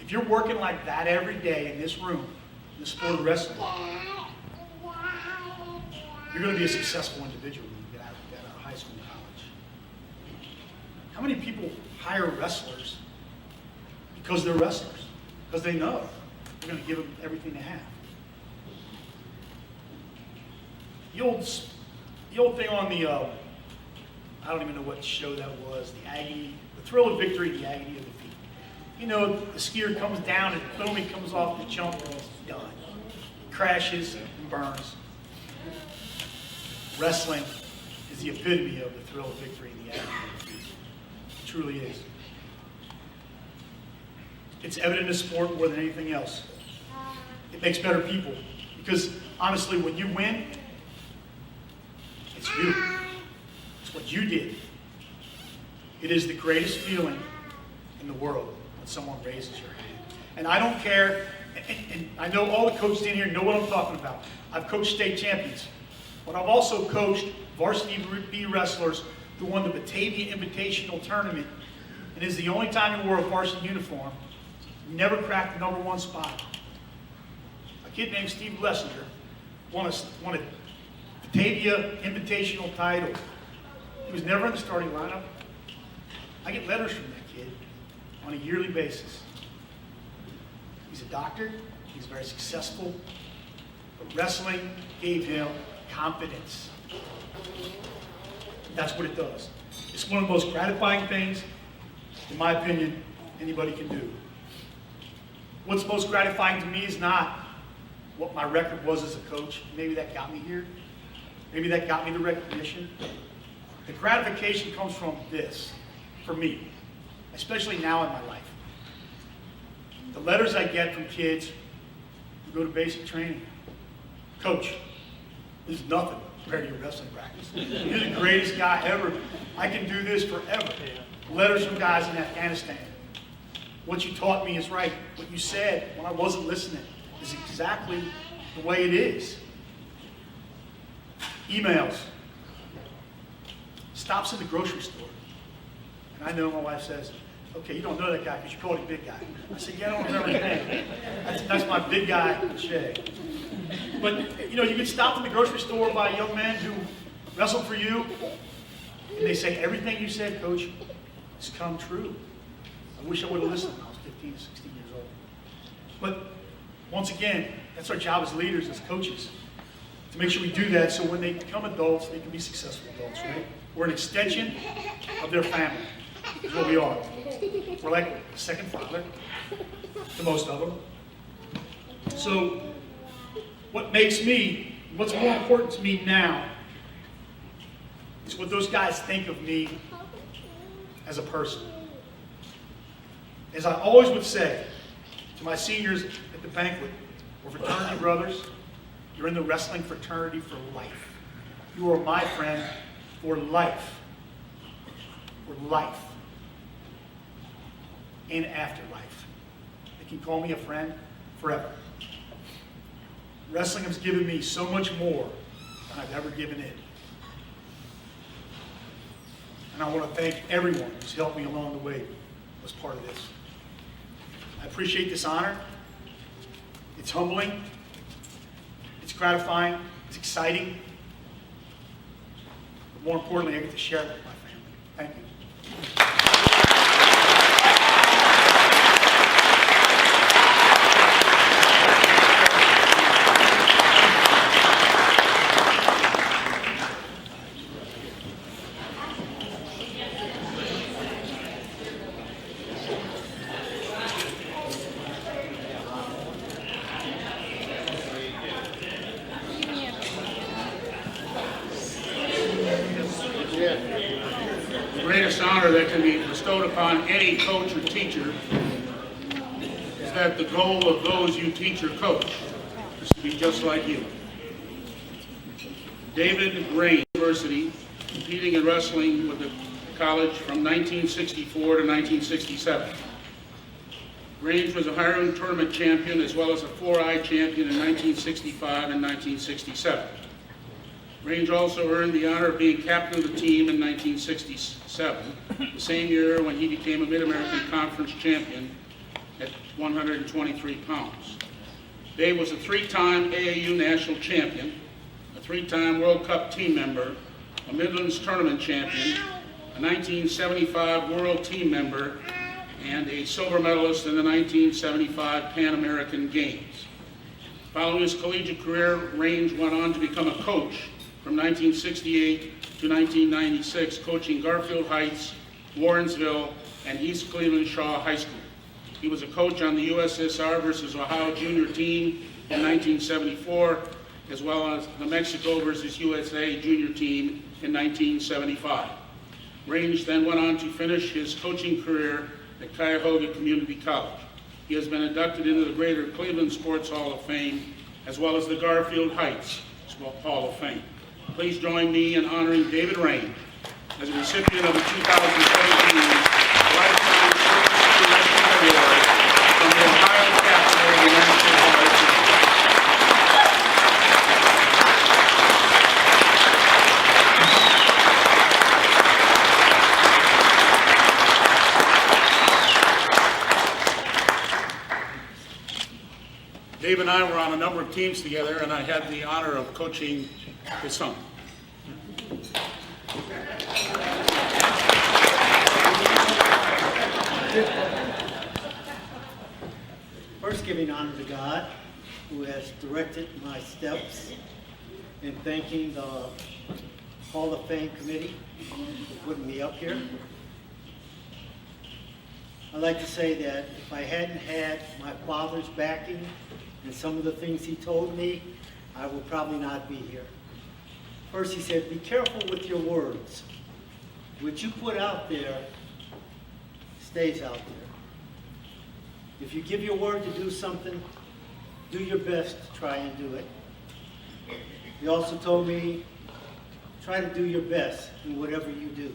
If you're working like that every day in this room, in the sport of wrestling, you're going to be a successful individual when you get out of high school and college. How many people hire wrestlers because they're wrestlers? Because they know they're going to give them everything they have. The old thing on the, I don't even know what show that was, the agony, the thrill of victory, the agony of defeat. You know, the skier comes down and boom, he comes off the jump and it's done. He crashes and burns. Wrestling is the epitome of the thrill of victory and the agony of defeat. It truly is. It's evident in the sport more than anything else. It makes better people. Because honestly, when you win, it's you. It's what you did. It is the greatest feeling in the world when someone raises your hand. And I don't care, and I know all the coaches in here know what I'm talking about. I've coached state champions, but I've also coached varsity B wrestlers who won the Batavia Invitational Tournament, and is the only time he wore a varsity uniform, never cracked the #1 spot. A kid named Steve Lessinger won a Batavia Invitational title. He was never in the starting lineup. I get letters from that kid on a yearly basis. He's a doctor, he's very successful, but wrestling gave him confidence. That's what it does. It's one of the most gratifying things, in my opinion, anybody can do. What's most gratifying to me is not what my record was as a coach. Maybe that got me here. Maybe that got me the recognition. The gratification comes from this, for me, especially now in my life. The letters I get from kids who go to basic training. Coach, there's nothing. compared to your wrestling practice. You're the greatest guy ever. I can do this forever. Letters from guys in Afghanistan. What you taught me is right. What you said when I wasn't listening is exactly the way it is. Emails. Stops in the grocery store. And I know my wife says, okay, you don't know that guy because you called him big guy. I said, yeah, I don't remember his name. That's my big guy, Shay. But, you know, you get stopped in the grocery store by a young man who wrestled for you, and they say, everything you said, Coach, has come true. I wish I would have listened when I was 15, 16 years old. But, once again, that's our job as leaders, as coaches, to make sure we do that so when they become adults, they can be successful adults, right? We're an extension of their family. That's what we are. We're like a second father to most of them. So, what's more important to me now is what those guys think of me as a person. As I always would say to my seniors at the banquet, we're fraternity brothers. You're in the wrestling fraternity for life. You are my friend for life. For life. And afterlife. They can call me a friend forever. Wrestling has given me so much more than I've ever given it. And I want to thank everyone who's helped me along the way as part of this. I appreciate this honor. It's humbling. It's gratifying. It's exciting. But more importantly, I get to share it with my family. Thank you. The greatest honor that can be bestowed upon any coach or teacher is that the goal of those you teach or coach is to be just like you. David Rain University, competing in wrestling with the college from 1964 to 1967. Range was a Highland tournament champion as well as a 4i champion in 1965 and 1967. Range also earned the honor of being captain of the team in 1967, the same year when he became a Mid-American Conference champion at 123 pounds. Dave was a 3-time AAU national champion, a 3-time World Cup team member, a Midlands tournament champion, a 1975 World team member, and a silver medalist in the 1975 Pan American Games. Following his collegiate career, Range went on to become a coach from 1968 to 1996, coaching Garfield Heights, Warrensville, and East Cleveland Shaw High School. He was a coach on the USSR versus Ohio junior team in 1974, as well as the Mexico versus USA junior team in 1975. Range then went on to finish his coaching career at Cuyahoga Community College. He has been inducted into the Greater Cleveland Sports Hall of Fame, as well as the Garfield Heights Hall of Fame. Please join me in honoring David Rain as a recipient of the 2017 Lifetime Service Wrestling Award from the Ohio chapter of the National Hall of Fame. Dave and I were on a number of teams together, and I had the honor of coaching his son. First, giving honor to God, who has directed my steps, and thanking the Hall of Fame committee for putting me up here. I'd like to say that if I hadn't had my father's backing and some of the things he told me, I would probably not be here. First, he said, be careful with your words. What you put out there stays out there. If you give your word to do something, do your best to try and do it. He also told me try to do your best in whatever you do.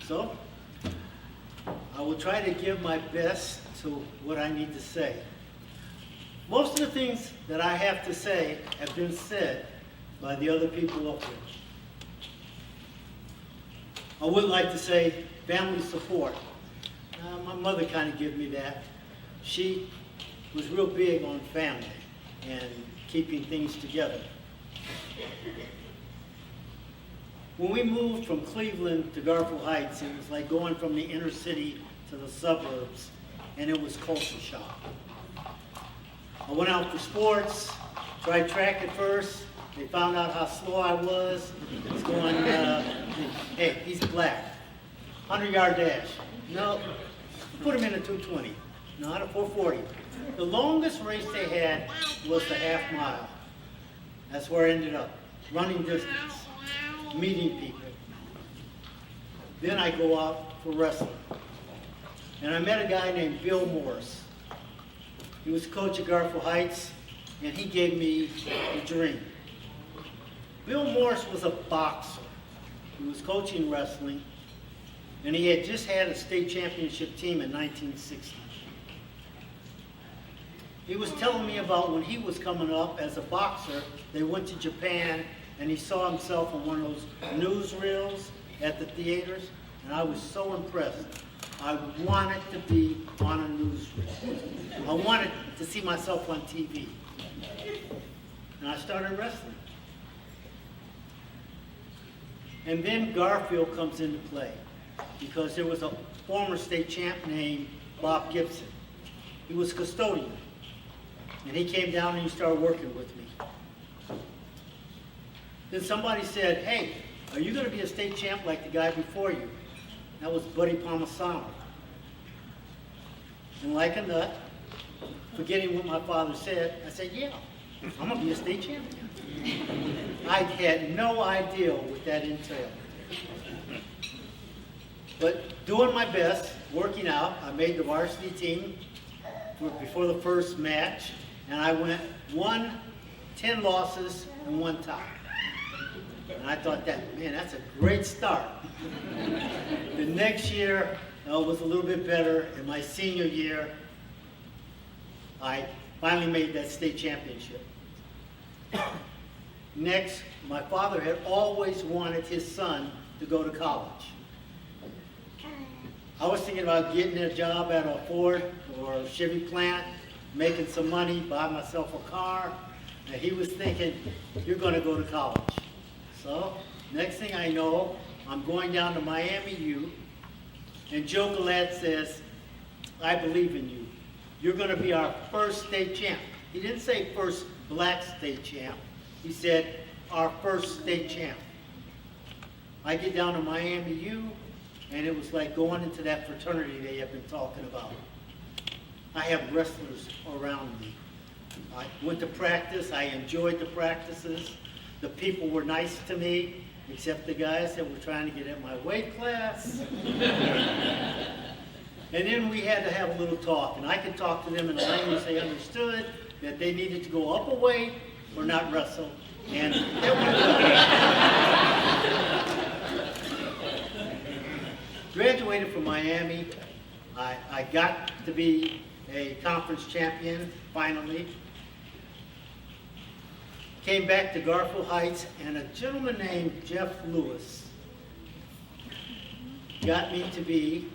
So, I will try to give my best to what I need to say. Most of the things that I have to say have been said by the other people up here. I would like to say family support. My mother kind of gave me that. She was real big on family and keeping things together. When we moved from Cleveland to Garfield Heights, it was like going from the inner city to the suburbs, and it was culture shock. I went out for sports, tried track at first. They found out how slow I was. I was going, hey, he's black. 100-yard dash. No, put him in a 220. Not a 440. The longest race they had was the half mile. That's where I ended up, running distance, meeting people. Then I go out for wrestling. And I met a guy named Bill Morris. He was coach at Garfield Heights, and he gave me a dream. Bill Morris was a boxer. He was coaching wrestling, and he had just had a state championship team in 1960. He was telling me about when he was coming up as a boxer, they went to Japan, and he saw himself on one of those newsreels at the theaters, and I was so impressed. I wanted to be on a newsreel. I wanted to see myself on TV. And I started wrestling. And then Garfield comes into play, because there was a former state champ named Bob Gibson. He was custodian. And he came down and he started working with me. Then somebody said, hey, are you going to be a state champ like the guy before you? That was Buddy Palmisano. And like a nut, forgetting what my father said, I said, yeah, I'm going to be a state champion. I had no idea what that entailed. But doing my best, working out, I made the varsity team before the first match, and I went 10 losses and 1 tie. And I thought man, that's a great start. The next year was a little bit better. In my senior year, I finally made that state championship. Next, my father had always wanted his son to go to college. I was thinking about getting a job at a Ford or a Chevy plant, making some money, buy myself a car, and he was thinking, you're going to go to college. So, next thing I know, I'm going down to Miami U, and Joe Galat says, I believe in you. You're going to be our first state champ. He didn't say first black state champ. He said, our first state champ. I get down to Miami U, and it was like going into that fraternity they have been talking about. I have wrestlers around me. I went to practice. I enjoyed the practices. The people were nice to me, except the guys that were trying to get in my weight class. And then we had to have a little talk, and I could talk to them in a language they understood, that they needed to go up a weight or not wrestle, and that went. Graduated from Miami. I got to be a conference champion, finally. Came back to Garfield Heights, and a gentleman named Jeff Lewis got me to be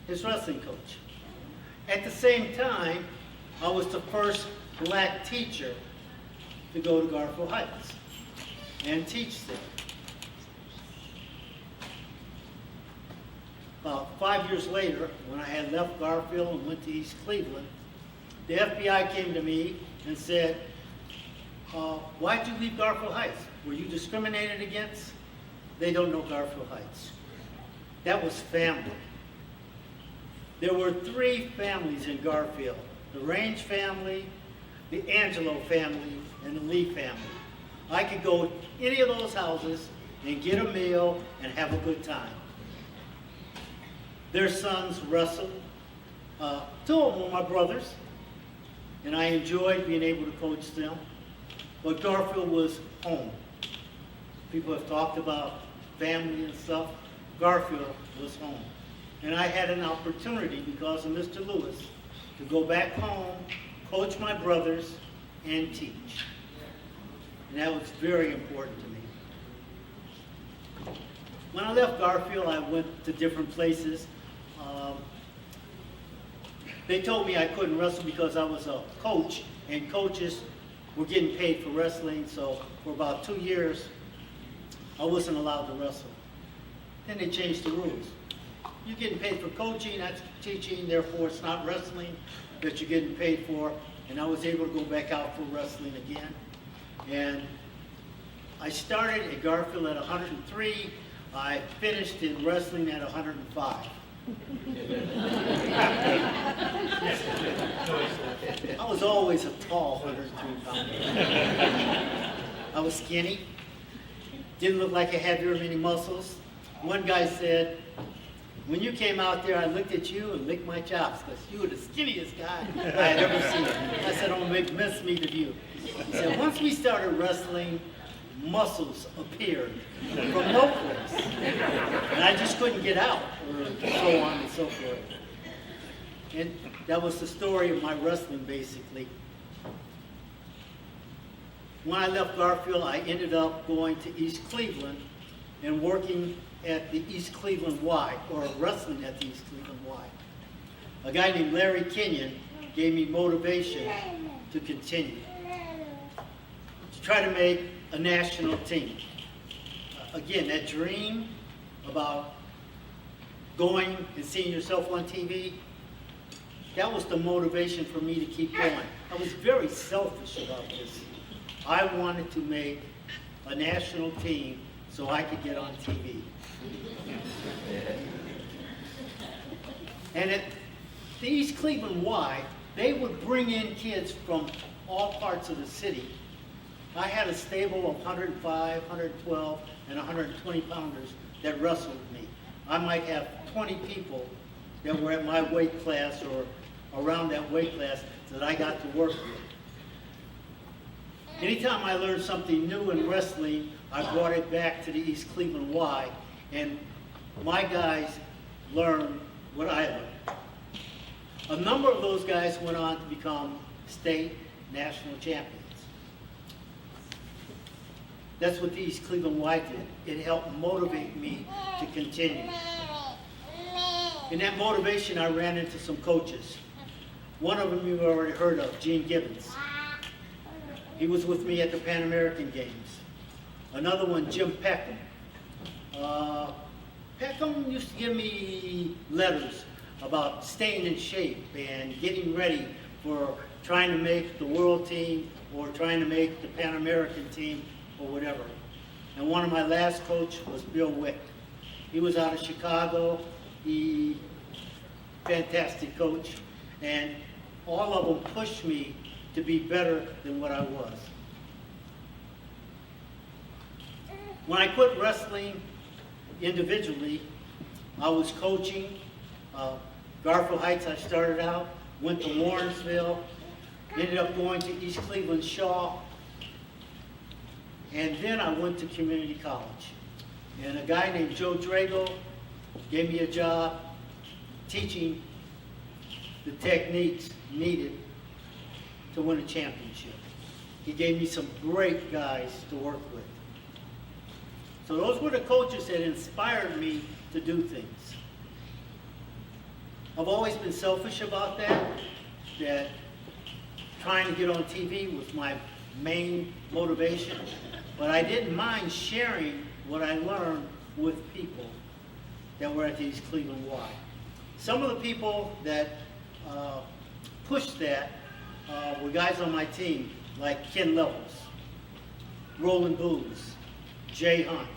his wrestling coach. At the same time, I was the first black teacher to go to Garfield Heights and teach there. About 5 years later, when I had left Garfield and went to East Cleveland, the FBI came to me and said, why'd you leave Garfield Heights? Were you discriminated against? They don't know Garfield Heights. That was family. There were 3 families in Garfield: the Range family, the Angelo family, and the Lee family. I could go to any of those houses and get a meal and have a good time. Their sons wrestled. 2 of them were my brothers, and I enjoyed being able to coach them. But Garfield was home. People have talked about family and stuff. Garfield was home. And I had an opportunity because of Mr. Lewis to go back home, coach my brothers, and teach. And that was very important to me. When I left Garfield, I went to different places. They told me I couldn't wrestle because I was a coach, and coaches were getting paid for wrestling, so for about 2 years, I wasn't allowed to wrestle. Then they changed the rules. You're getting paid for coaching, that's teaching, therefore it's not wrestling that you're getting paid for, and I was able to go back out for wrestling again. And I started at Garfield at 103, I finished in wrestling at 105. I was always a tall 103 pounder. I was skinny, didn't look like I had very many muscles. One guy said, when you came out there, I looked at you and licked my chops because you were the skinniest guy I had ever seen. I said, don't make mincemeat of you. He said, once we started wrestling, muscles appeared from no place. And I just couldn't get out, or so on and so forth. And that was the story of my wrestling, basically. When I left Garfield, I ended up going to East Cleveland and working at the East Cleveland Y, or wrestling at the East Cleveland Y. A guy named Larry Kenyon gave me motivation to continue, to try to make a national team. Again, that dream about going and seeing yourself on TV, that was the motivation for me to keep going. I was very selfish about this. I wanted to make a national team so I could get on TV. And at the East Cleveland Y, they would bring in kids from all parts of the city. I had a stable of 105, 112, and 120 pounders that wrestled with me. I might have 20 people that were at my weight class or around that weight class that I got to work with. Anytime I learned something new in wrestling, I brought it back to the East Cleveland Y, and my guys learned what I learned. A number of those guys went on to become state, national champions. That's what the East Cleveland Y did. It helped motivate me to continue. In that motivation, I ran into some coaches. One of them you've already heard of, Gene Gibbons. He was with me at the Pan American Games. Another one, Jim Peckham. Peckham used to give me letters about staying in shape and getting ready for trying to make the world team or trying to make the Pan American team or whatever. And one of my last coach was Bill Wick. He was out of Chicago. He, fantastic coach. And all of them pushed me to be better than what I was. When I quit wrestling individually, I was coaching. Garfield Heights I started out, went to Warrensville, ended up going to East Cleveland Shaw, and then I went to community college. And a guy named Joe Drago gave me a job teaching the techniques needed to win a championship. He gave me some great guys to work with. So those were the coaches that inspired me to do things. I've always been selfish about that trying to get on TV was my main motivation, but I didn't mind sharing what I learned with people that were at the East Cleveland Y. Some of the people that pushed that were guys on my team, like Ken Levels, Roland Booz, Jay Hunt.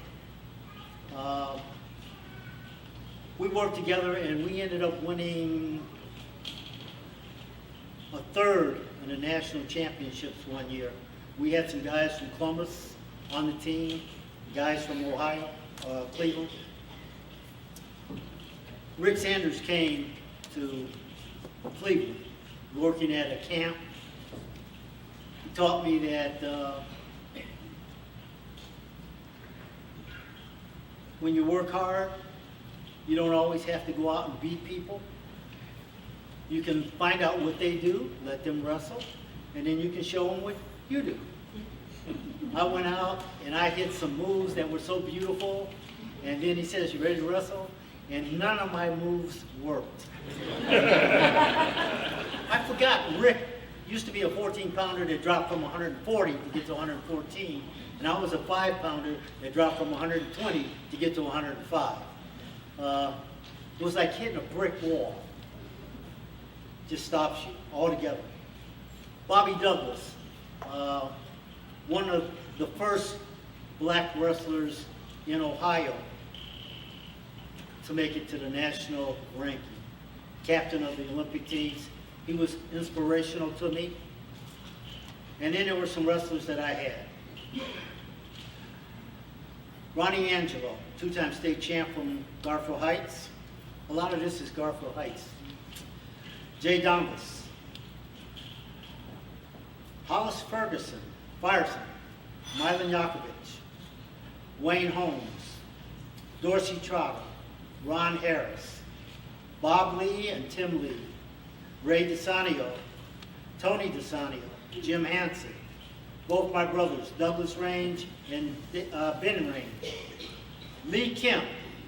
We worked together and we ended up winning a third in the national championships one year. We had some guys from Columbus on the team, guys from Ohio, Cleveland. Rick Sanders came to Cleveland working at a camp. He taught me that when you work hard, you don't always have to go out and beat people. You can find out what they do, let them wrestle, and then you can show them what you do. I went out and I hit some moves that were so beautiful, and then he says, "You ready to wrestle?" And none of my moves worked. I forgot Rick used to be a 14-pounder that dropped from 140 to get to 114, and I was a 5-pounder that dropped from 120 to get to 105. It was like hitting a brick wall. Just stops you altogether. Bobby Douglas, one of the first black wrestlers in Ohio to make it to the national ranking. Captain of the Olympic teams. He was inspirational to me. And then there were some wrestlers that I had. Ronnie Angelo, 2-time state champ from Garfield Heights. A lot of this is Garfield Heights. Jay Dongus. Hollis Ferguson, Firesen, Milan Yakovich, Wayne Holmes, Dorsey Trotter, Ron Harris, Bob Lee and Tim Lee, Ray DeSanio, Tony DeSanio, Jim Hansen, both my brothers, Douglas Range and Ben Range. Lee Kemp,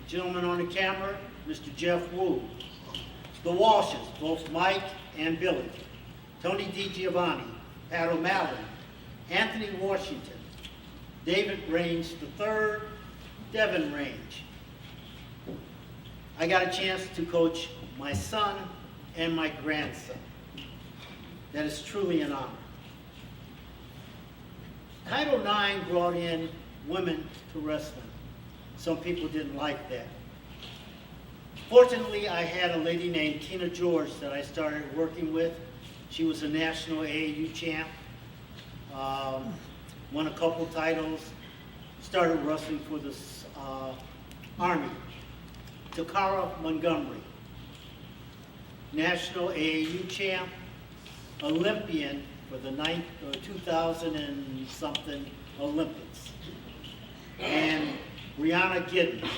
gentleman on the camera, Mr. Jeff Wu. The Walshes, both Mike and Billy. Tony DiGiovanni, Pat O'Malley, Anthony Washington, David Range III, Devin Range. I got a chance to coach my son and my grandson. That is truly an honor. Title IX brought in women to wrestling. Some people didn't like that. Fortunately, I had a lady named Tina George that I started working with. She was a national AAU champ, won a couple titles, started wrestling for the Army. Takara Montgomery, national AAU champ, Olympian for the 2000 and something Olympics. And Brianna Giddens.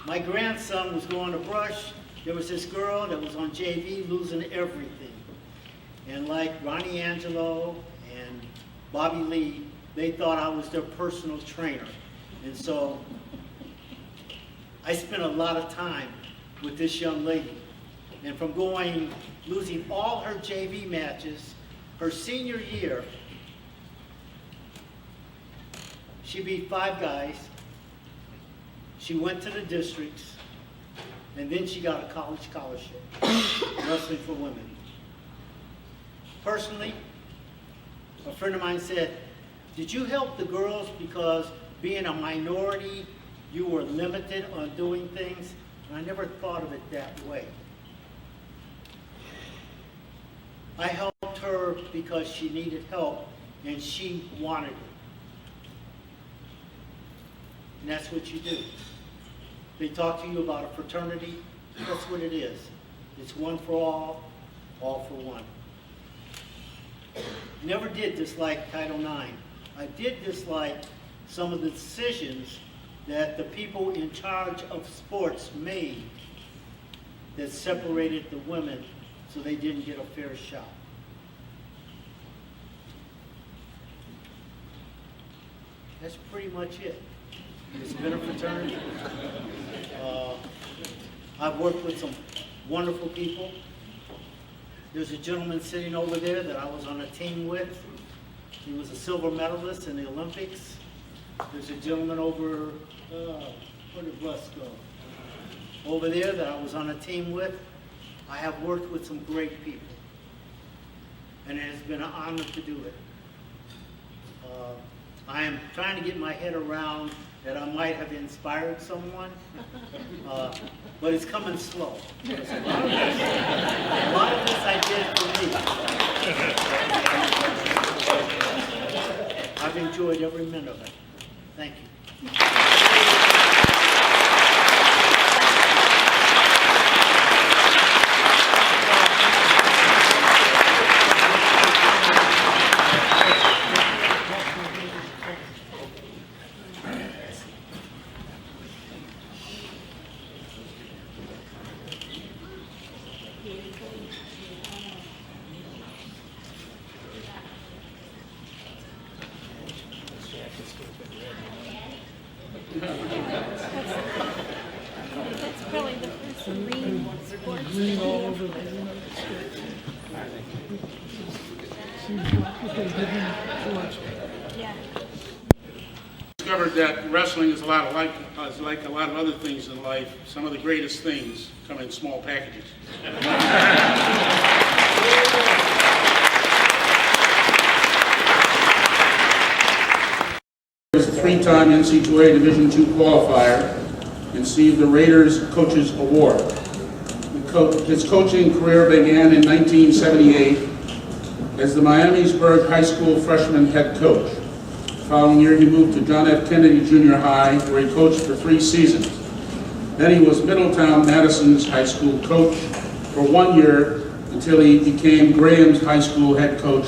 My grandson was going to Brush. There was this girl that was on JV losing everything. And like Ronnie Angelo and Bobby Lee, they thought I was their personal trainer. And so I spent a lot of time with this young lady. And from losing all her JV matches, her senior year, she beat 5 guys. She went to the districts, and then she got a college scholarship, wrestling for women. Personally, a friend of mine said, "Did you help the girls because being a minority, you were limited on doing things?" And I never thought of it that way. I helped her because she needed help, and she wanted it. And that's what you do. They talk to you about a fraternity. That's what it is. It's one for all for one. Never did dislike Title IX. I did dislike some of the decisions that the people in charge of sports made that separated the women so they didn't get a fair shot. That's pretty much it. It's been a fraternity. I've worked with some wonderful people. There's a gentleman sitting over there that I was on a team with. He was a silver medalist in the Olympics. There's a gentleman over, where did Russ go? Over there that I was on a team with. I have worked with some great people. And it has been an honor to do it. I am trying to get my head around that I might have inspired someone, but it's coming slow. A lot of this I did for me. I've enjoyed every minute of it. Thank you. green all over the United States. They're giving towards Discovered that wrestling is like a lot of other things in life. Some of the greatest things come in small packages. He's a three-time NCAA Division II qualifier and received the Raiders Coaches Award. His coaching career began in 1978 as the Miamisburg High School freshman head coach. The following year, he moved to John F. Kennedy Junior High, where he coached for 3 seasons. Then he was Middletown Madison's high school coach for 1 year until he became Graham's high school head coach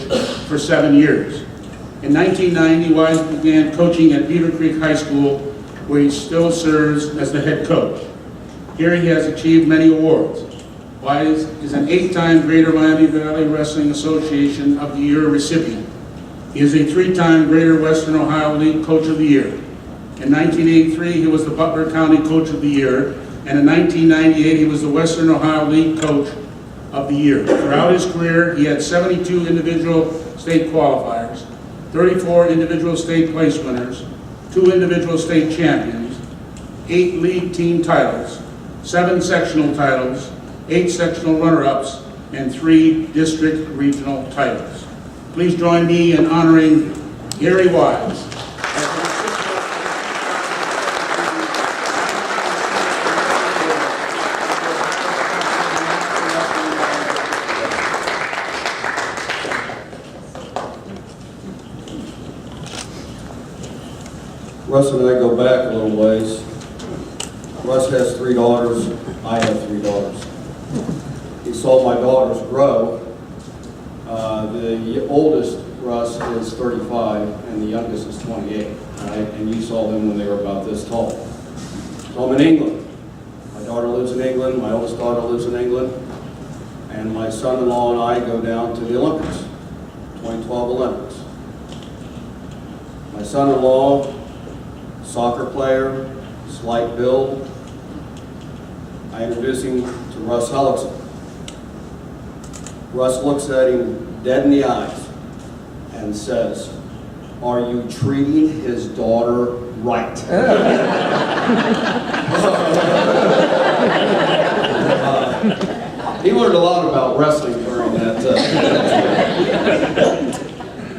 for 7 years. In 1990, Wise began coaching at Beaver Creek High School, where he still serves as the head coach. Here he has achieved many awards. Wise is an 8-time Greater Miami Valley Wrestling Association of the Year recipient. He is a 3-time Greater Western Ohio League Coach of the Year. In 1983, he was the Butler County Coach of the Year, and in 1998, he was the Western Ohio League Coach of the Year. Throughout his career, he had 72 individual state qualifiers, 34 individual state place winners, 2 individual state champions, 8 league team titles, 7 sectional titles, 8 sectional runner-ups, and 3 district regional titles. Please join me in honoring Gary Wise. Russ and I go back a little ways. Russ has 3 daughters, I have 3 daughters. He saw my daughters grow. The oldest, Russ, is 35, and the youngest is 28, right? And you saw them when they were about this tall. So I'm in England. My daughter lives in England, my oldest daughter lives in England, and my son-in-law and I go down to the Olympics, 2012 Olympics. My son-in-law, soccer player, slight build. I introduce him to Russ Hellickson. Russ looks at him dead in the eyes and says, "Are you treating his daughter right?" He learned a lot about wrestling during that.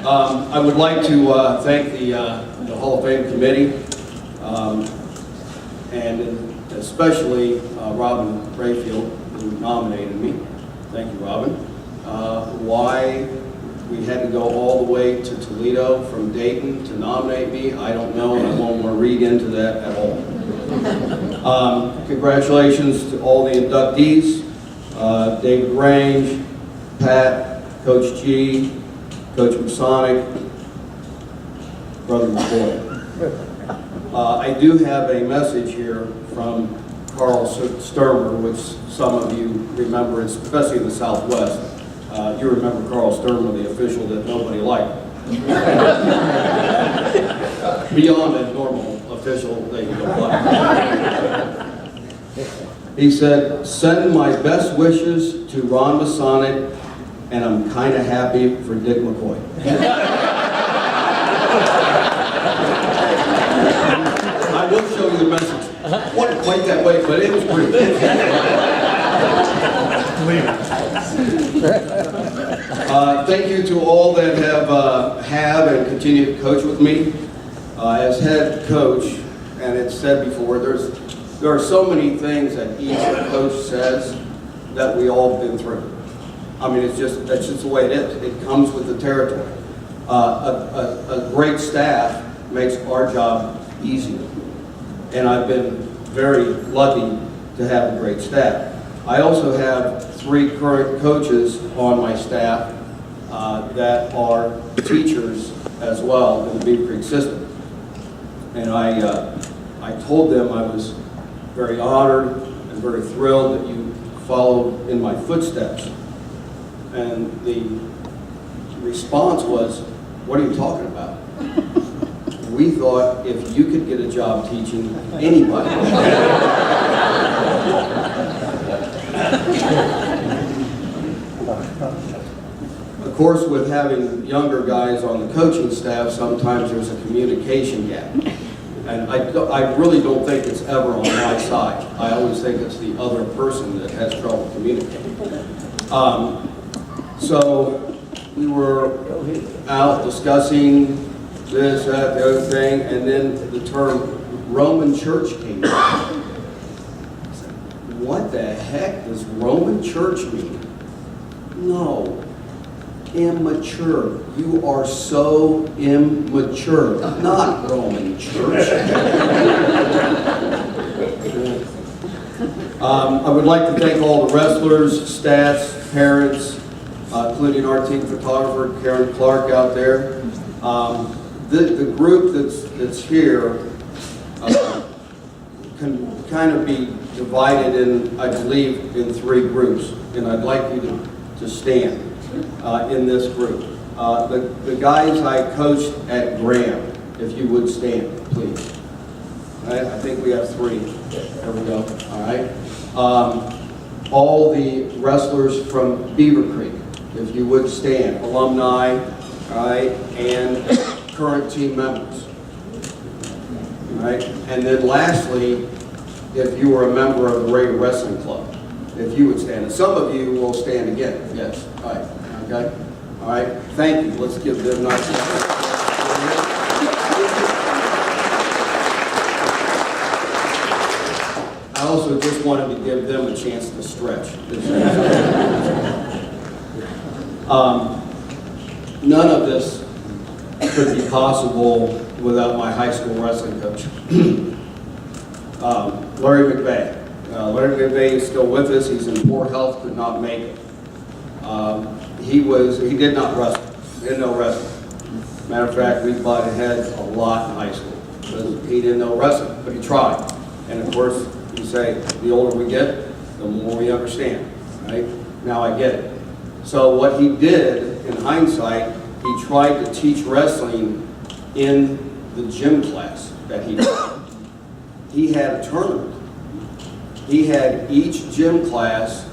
I would like to thank the Hall of Fame committee, and especially Robin Rayfield, who nominated me. Thank you, Robin. Why we had to go all the way to Toledo from Dayton to nominate me, I don't know, and I won't want to read into that at all. Congratulations to all the inductees, David Range, Pat, Coach G, Coach Masenek, Brother McCoy. I do have a message here from Carl Sturmer, which some of you remember, especially in the Southwest. You remember Carl Sturmer, the official that nobody liked. Beyond a normal official that you don't like. He said, "Send my best wishes to Ron Masanek, and I'm kind of happy for Dick McCoy." I will show you the message. It wasn't quite that way, but it was pretty good. Thank you to all that have and continue to coach with me. As head coach, and it's said before, there are so many things that each coach says that we all been through. I mean, that's just the way it is. It comes with the territory. A great staff makes our job easier, and I've been very lucky to have a great staff. I also have 3 current coaches on my staff that are teachers as well in the Beaver Creek system. And I told them I was very honored and very thrilled that you followed in my footsteps. And the response was, "What are you talking about? We thought if you could get a job teaching anybody." course, with having younger guys on the coaching staff, sometimes there's a communication gap. And I really don't think it's ever on my side. I always think it's the other person that has trouble communicating. So we were out discussing this, that, the other thing, and then the term Roman Church came up. I said, what the heck does Roman Church mean? No. Immature. You are so immature. Not Roman Church. I would like to thank all the wrestlers, staffs, parents, including our team photographer, Karen Clark out there. The group that's here can kind of be divided in, I believe, in 3 groups. And I'd like you to stand in this group. The guys I coached at Graham, if you would stand, please. All right, I think we have 3. There we go. All right. All the wrestlers from Beaver Creek, if you would stand. Alumni, all right, and current team members. All right. And then lastly, if you were a member of the Raider Wrestling Club, if you would stand. And some of you will stand again. Yes. All right. Okay. All right. Thank you. Let's give them a nice applause. I also just wanted to give them a chance to stretch. None of this could be possible without my high school wrestling coach, Larry McVeigh. Larry McVeigh is still with us. He's in poor health, could not make it. He did not wrestle. He didn't know wrestling. Matter of fact, we butted heads a lot in high school because he didn't know wrestling, but he tried. And of course, you say, the older we get, the more we understand, right? Now I get it. So what he did, in hindsight, he tried to teach wrestling in the gym class that he did. He had a tournament. He had each gym class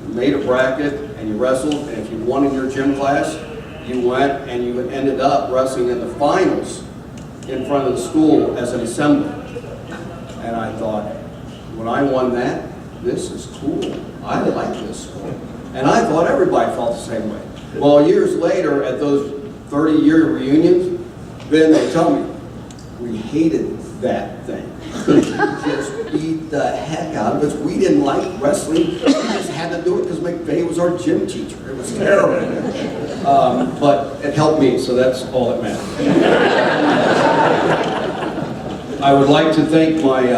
made a bracket and you wrestled, and if you won in your gym class, you went and you ended up wrestling in the finals in front of the school as an assembly. And I thought, when I won that, this is cool. I like this sport. And I thought everybody felt the same way. Well, years later, at those 30-year reunions, then they tell me, we hated that thing. We just beat the heck out of us. We didn't like wrestling. We just had to do it because McVeigh was our gym teacher. It was terrible. But it helped me, so that's all that matters. I would like to thank my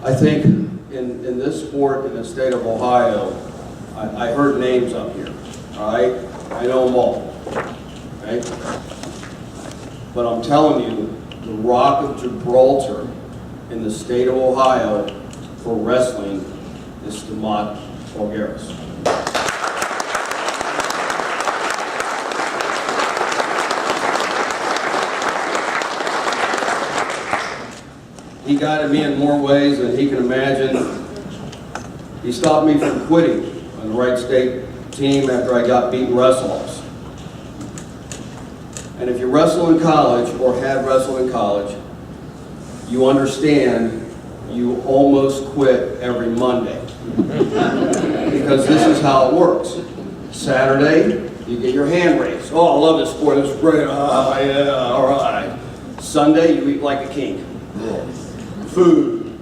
I think in this sport in the state of Ohio, I heard names up here, all right? I know them all, okay? But I'm telling you, the Rock of Gibraltar in the state of Ohio for wrestling is Stamat Olgaris. He guided me in more ways than he can imagine. He stopped me from quitting on the Wright State team after I got beaten wrestle-offs. And if you wrestle in college or had wrestled in college, you understand you almost quit every Monday. Because this is how it works. Saturday, you get your hand raised. Oh, I love this sport, this is great. Oh, yeah, all right. Sunday, you eat like a king. Food,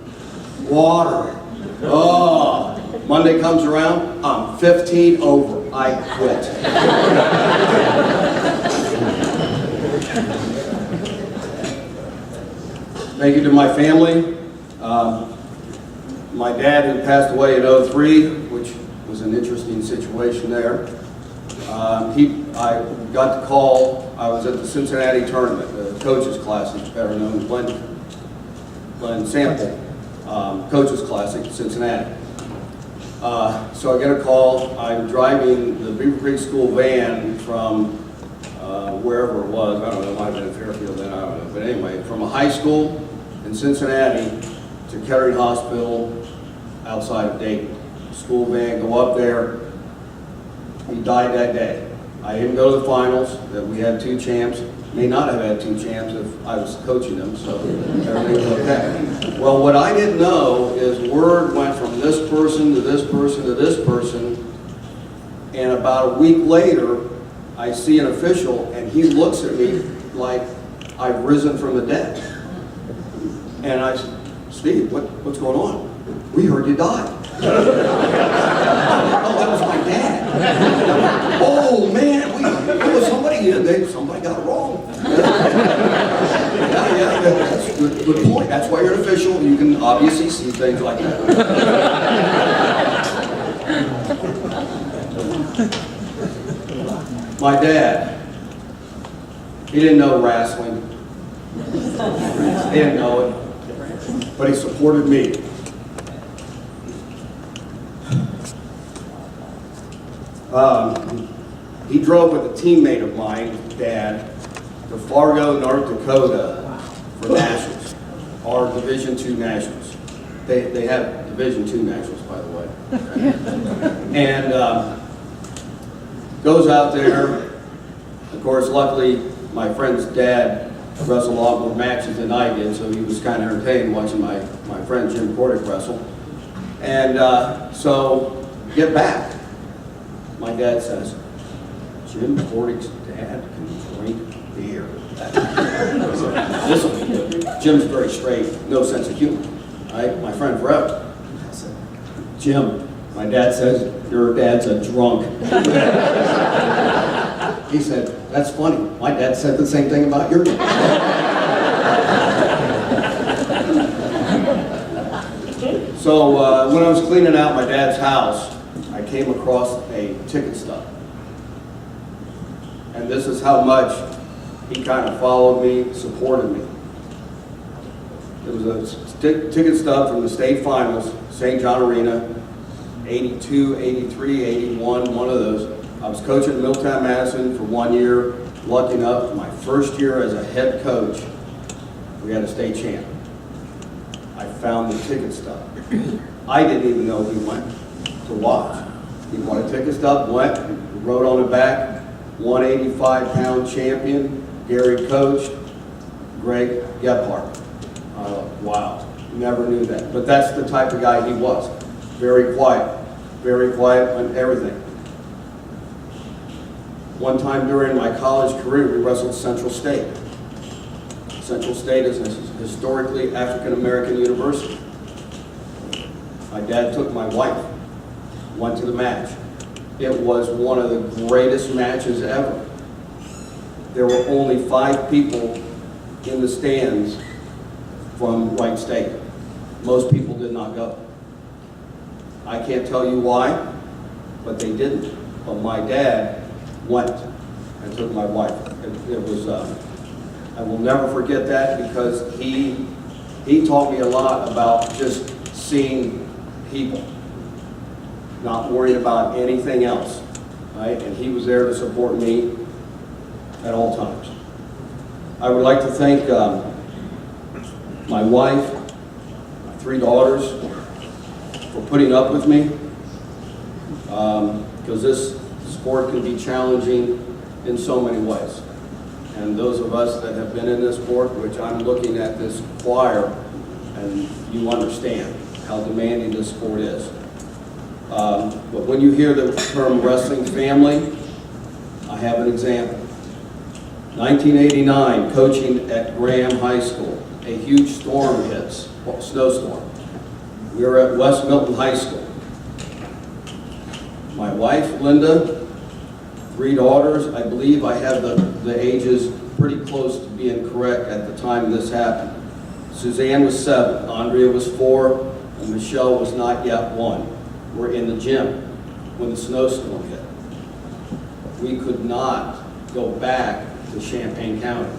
water. Oh, Monday comes around, I'm 15 over. I quit. Thank you to my family. My dad, who passed away in '03, which was an interesting situation there. I got the call. I was at the Cincinnati tournament, the coaches classic, better known as Glenn Sample, Coaches Classic, Cincinnati. So I get a call. I'm driving the Beaver Creek School van from wherever it was. I don't know, it might have been in Fairfield then, I don't know. But anyway, from a high school in Cincinnati to Kettering Hospital outside of Dayton. school van, go up there. He died that day. I didn't go to the finals, that we had 2 champs. May not have had 2 champs if I was coaching them, so everything was okay. Well, what I didn't know is word went from this person to this person to this person, and about a week later, I see an official, and he looks at me like I've risen from the dead. And I said, Steve, what's going on? We heard you died. Oh, that was my dad. Oh man, somebody got it wrong. Yeah, that's a good point. That's why you're an official. You can obviously see things like that. My dad, he didn't know wrestling. He didn't know it, but he supported me. He drove with a teammate of mine, Dad, to Fargo, North Dakota for nationals, our Division II nationals. They have Division II nationals, by the way. And goes out there. Of course, luckily, my friend's dad wrestled a lot more matches than I did, so he was kind of entertained watching my friend Jim Cordick wrestle. And so, get back. My dad says, Jim Cordick's dad can drink beer. This will be good. Jim's very straight, no sense of humor. Right? My friend forever. I said, Jim, my dad says your dad's a drunk. He said, that's funny. My dad said the same thing about your dad. So when I was cleaning out my dad's house, I came across a ticket stub. And this is how much he kind of followed me, supported me. It was a ticket stub from the state finals, St. John Arena, 82, 83, 81, one of those. I was coaching at Middletown Madison for 1 year. Lucky enough, my first year as a head coach, we had a state champ. I found the ticket stub. I didn't even know he went to watch. He bought a ticket stub, went, wrote on the back, 185-pound champion, Gary coached, Greg Gephardt. Wow, never knew that. But that's the type of guy he was. Very quiet on everything. One time during my college career, we wrestled Central State. Central State is a historically African-American university. My dad took my wife, went to the match. It was one of the greatest matches ever. There were only 5 people in the stands from Wright State. Most people did not go. I can't tell you why, but they didn't. But my dad went and took my wife. It was, I will never forget that because he taught me a lot about just seeing people, not worrying about anything else, right? And he was there to support me at all times. I would like to thank my wife, my 3 daughters, for putting up with me, because this sport can be challenging in so many ways. And those of us that have been in this sport, which I'm looking at this choir, and you understand how demanding this sport is. But when you hear the term wrestling family, I have an example. 1989, coaching at Graham High School, a huge storm hits, snowstorm. We were at West Milton High School. My wife, Linda, 3 daughters, I believe I have the ages pretty close to being correct at the time this happened. Suzanne was 7, Andrea was 4, and Michelle was not yet 1. We're in the gym when the snowstorm hit. We could not go back to Champaign County.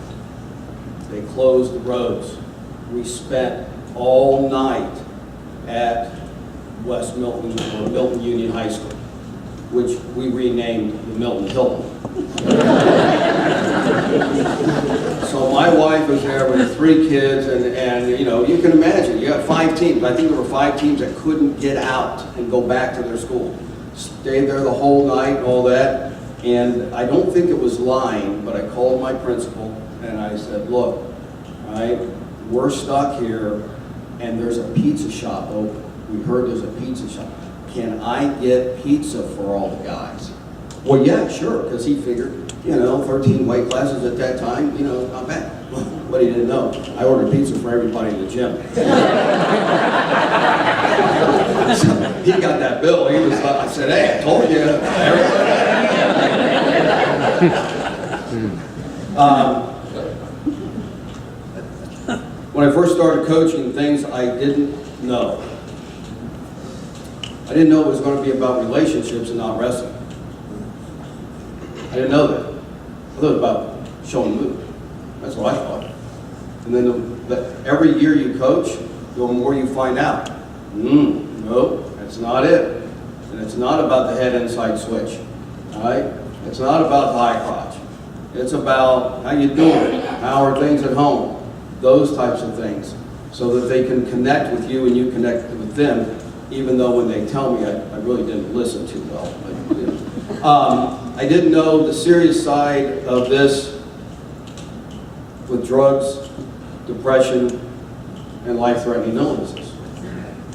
They closed the roads. We spent all night at West Milton, or Milton Union High School, which we renamed the Milton Hilton. So my wife was there with 3 kids, and you know, you can imagine, you got 5 teams. I think there were 5 teams that couldn't get out and go back to their school. Stayed there the whole night and all that. And I don't think it was lying, but I called my principal and I said, look, all right, we're stuck here and there's a pizza shop open. We heard there's a pizza shop. Can I get pizza for all the guys? Well, yeah, sure, because he figured, you know, 13 weight classes at that time, you know, not bad. But he didn't know. I ordered pizza for everybody in the gym. So he got that bill. He was like, I said, hey, I told you. When I first started coaching, things I didn't know. I didn't know it was going to be about relationships and not wrestling. I didn't know that. I thought it was about showing moves. That's what I thought. And then every year you coach, the more you find out. No, that's not it. And it's not about the head inside switch. All right? It's not about the high crotch. It's about how you doing, how are things at home, those types of things, so that they can connect with you and you connect with them, even though when they tell me, I really didn't listen too well. But, you know. I didn't know the serious side of this with drugs, depression, and life-threatening illnesses.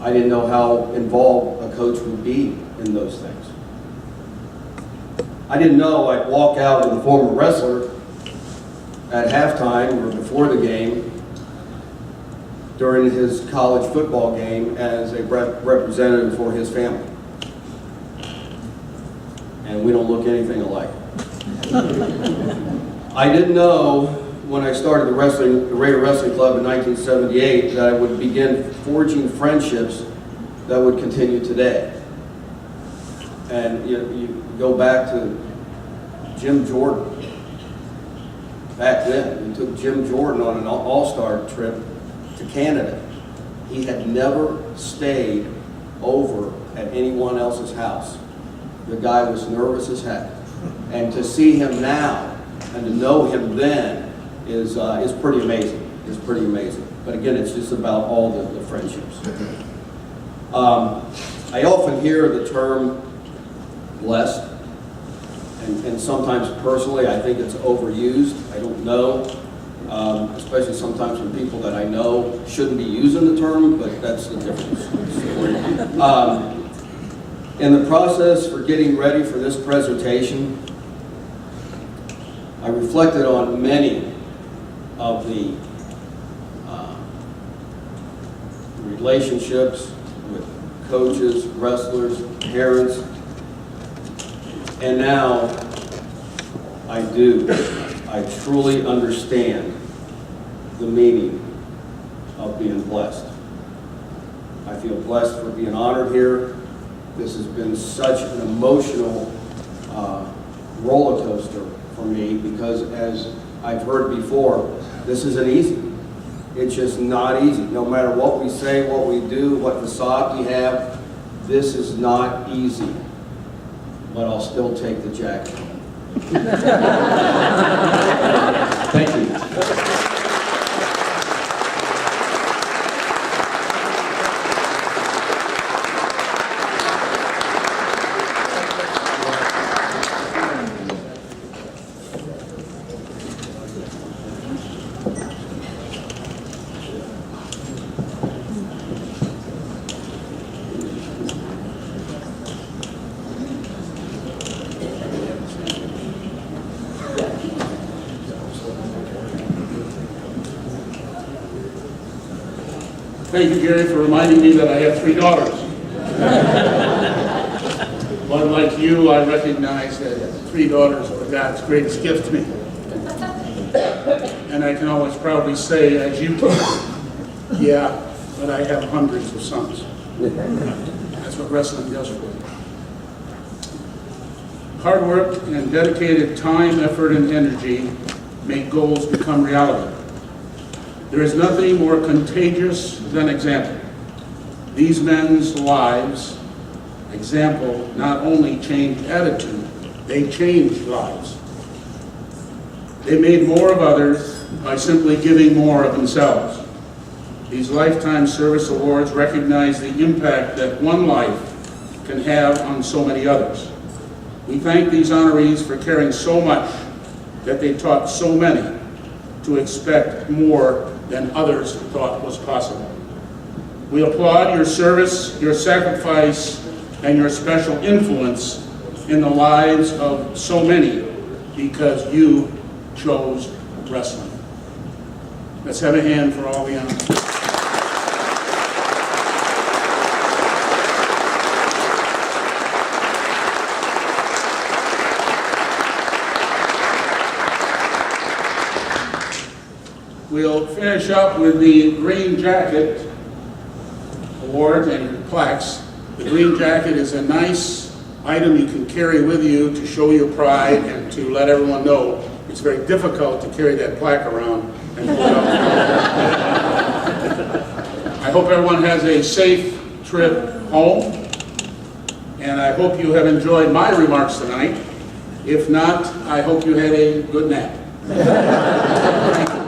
I didn't know how involved a coach would be in those things. I didn't know I'd walk out with a former wrestler at halftime or before the game during his college football game as a representative for his family. And we don't look anything alike. I didn't know when I started the Raider Wrestling Club in 1978 that I would begin forging friendships that would continue today. And you go back to Jim Jordan. Back then, we took Jim Jordan on an all-star trip to Canada. He had never stayed over at anyone else's house. The guy was nervous as heck. And to see him now and to know him then is pretty amazing. It's pretty amazing. But again, it's just about all the friendships. I often hear the term blessed, and sometimes personally I think it's overused. I don't know, especially sometimes from people that I know shouldn't be using the term, but that's the difference. In the process for getting ready for this presentation, I reflected on many of the relationships with coaches, wrestlers, parents, and now I truly understand the meaning of being blessed. I feel blessed for being honored here. This has been such an emotional roller coaster for me because, as I've heard before, this isn't easy. It's just not easy. No matter what we say, what we do, what facade we have, this is not easy. But I'll still take the jacket. Thank you. Thank you, Gary, for reminding me that I have 3 daughters. But like you, I recognize that 3 daughters are God's greatest gift to me. And I can always proudly say, as you do, yeah, but I have hundreds of sons. That's what wrestling does for you. Hard work and dedicated time, effort, and energy make goals become reality. There is nothing more contagious than example. These men's lives, example, not only changed attitude, they changed lives. They made more of others by simply giving more of themselves. These Lifetime Service Awards recognize the impact that one life can have on so many others. We thank these honorees for caring so much that they taught so many to expect more than others thought was possible. We applaud your service, your sacrifice, and your special influence in the lives of so many because you chose wrestling. Let's have a hand for all the honors. We'll finish up with the Green Jacket Award and plaques. The Green Jacket is a nice item you can carry with you to show your pride and to let everyone know it's very difficult to carry that plaque around and hold up. I hope everyone has a safe trip home, and I hope you have enjoyed my remarks tonight. If not, I hope you had a good nap. Thank you.